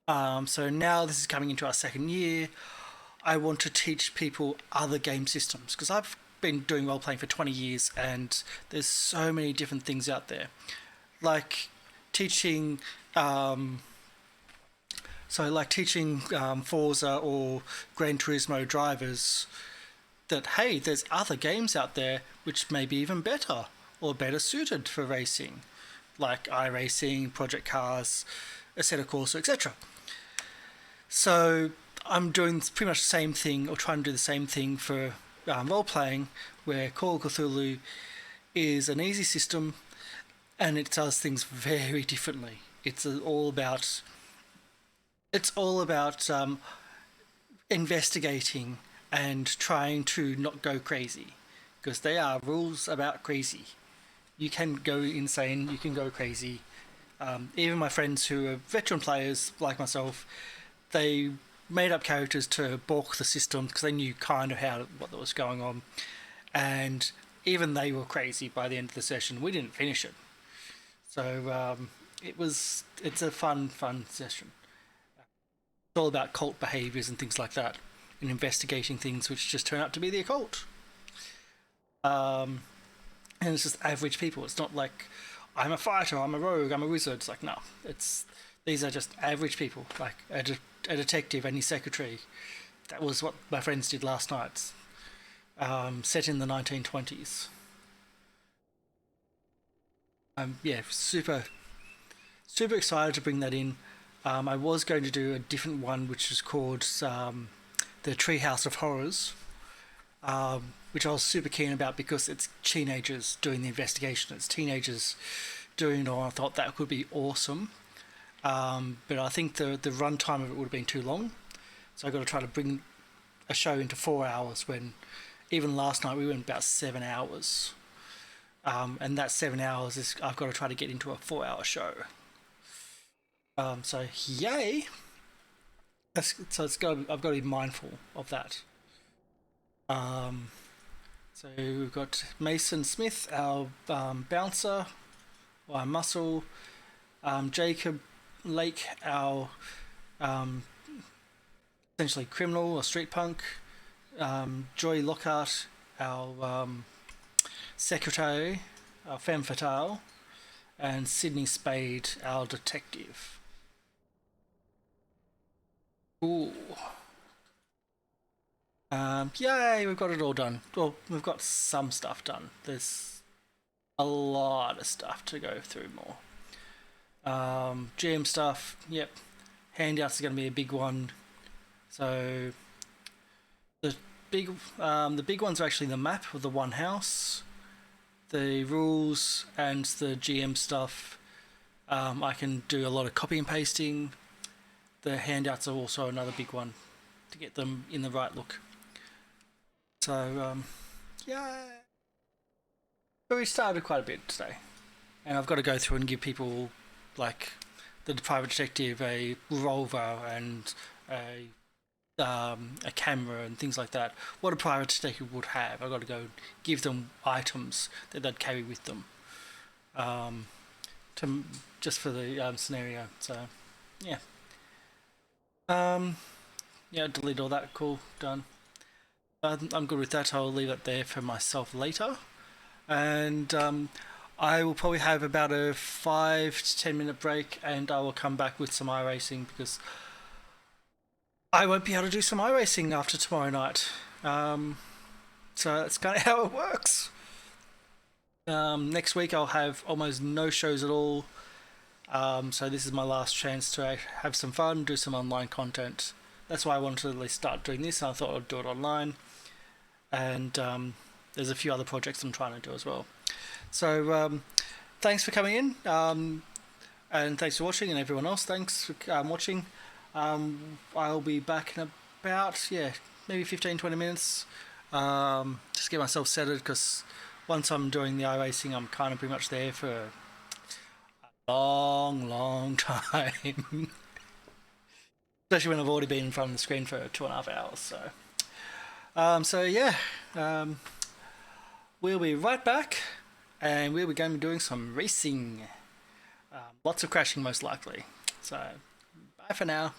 So now this is coming into our second year. I want to teach people other game systems, because I've been doing role-playing for 20 years and there's so many different things out there. Like teaching Forza or Gran Turismo drivers that, hey, there's other games out there which may be even better or better suited for racing, like iRacing, Project Cars, Assetto Corsa, etc. So I'm doing pretty much the same thing, or trying to do the same thing for role-playing, where Call of Cthulhu is an easy system and it does things very differently. It's all about investigating and trying to not go crazy, because there are rules about crazy. You can go insane, you can go crazy. Even my friends who are veteran players like myself, they made up characters to balk the system because they knew kind of what was going on, and even they were crazy by the end of the session. We didn't finish it, so it's a fun session. It's all about cult behaviors and things like that. in investigating things which just turn out to be the occult. And it's just average people. It's not like I'm a fighter, I'm a rogue, I'm a wizard. It's like, no, these are just average people, like a detective and his secretary. That was what my friends did last night. Set in the 1920s. Yeah, super excited to bring that in. I was going to do a different one, which is called the Treehouse of Horrors, which I was super keen about because it's teenagers doing the investigation. It's teenagers doing it all. I thought that could be awesome. But I think the runtime of it would have been too long. So I've got to try to bring a show into 4 hours when even last night we went about 7 hours. And that 7 hours is I've got to try to get into a 4-hour show. So yay! I've got to be mindful of that. So we've got Mason Smith, our bouncer, or our muscle. Jacob Lake, our essentially criminal or street punk. Joy Lockhart, our secretary, our femme fatale, and Sydney Spade, our detective. Ooh. Yay, we've got it all done. Well, we've got some stuff done. There's a lot of stuff to go through more. GM stuff, yep. Handouts are going to be a big one. So the big ones are actually the map of the one house, the rules, and the GM stuff. I can do a lot of copy and pasting. The handouts are also another big one to get them in the right look. So yeah, but we started quite a bit today, and I've got to go through and give people like the private detective a revolver and a camera and things like that. What a private detective would have. I've got to go give them items that they'd carry with them, just for the scenario. So yeah, yeah, delete all that. Cool, done. I'm good with that. I'll leave it there for myself later, and I will probably have about a 5 to 10 minute break, and I will come back with some iRacing because I won't be able to do some iRacing after tomorrow night. So that's kind of how it works. Next week I'll have almost no shows at all. So this is my last chance to have some fun, do some online content. That's why I wanted to at least start doing this. I thought I'd do it online. And there's a few other projects I'm trying to do as well. So thanks for coming in. And thanks for watching, and everyone else, thanks for watching. I'll be back in about, maybe 15-20 minutes. Just get myself settled, because once I'm doing the iRacing, I'm kind of pretty much there for a long time. Especially when I've already been in front of the screen for 2.5 hours. So we'll be right back, and we'll be going to be doing some racing. Lots of crashing, most likely. So bye for now.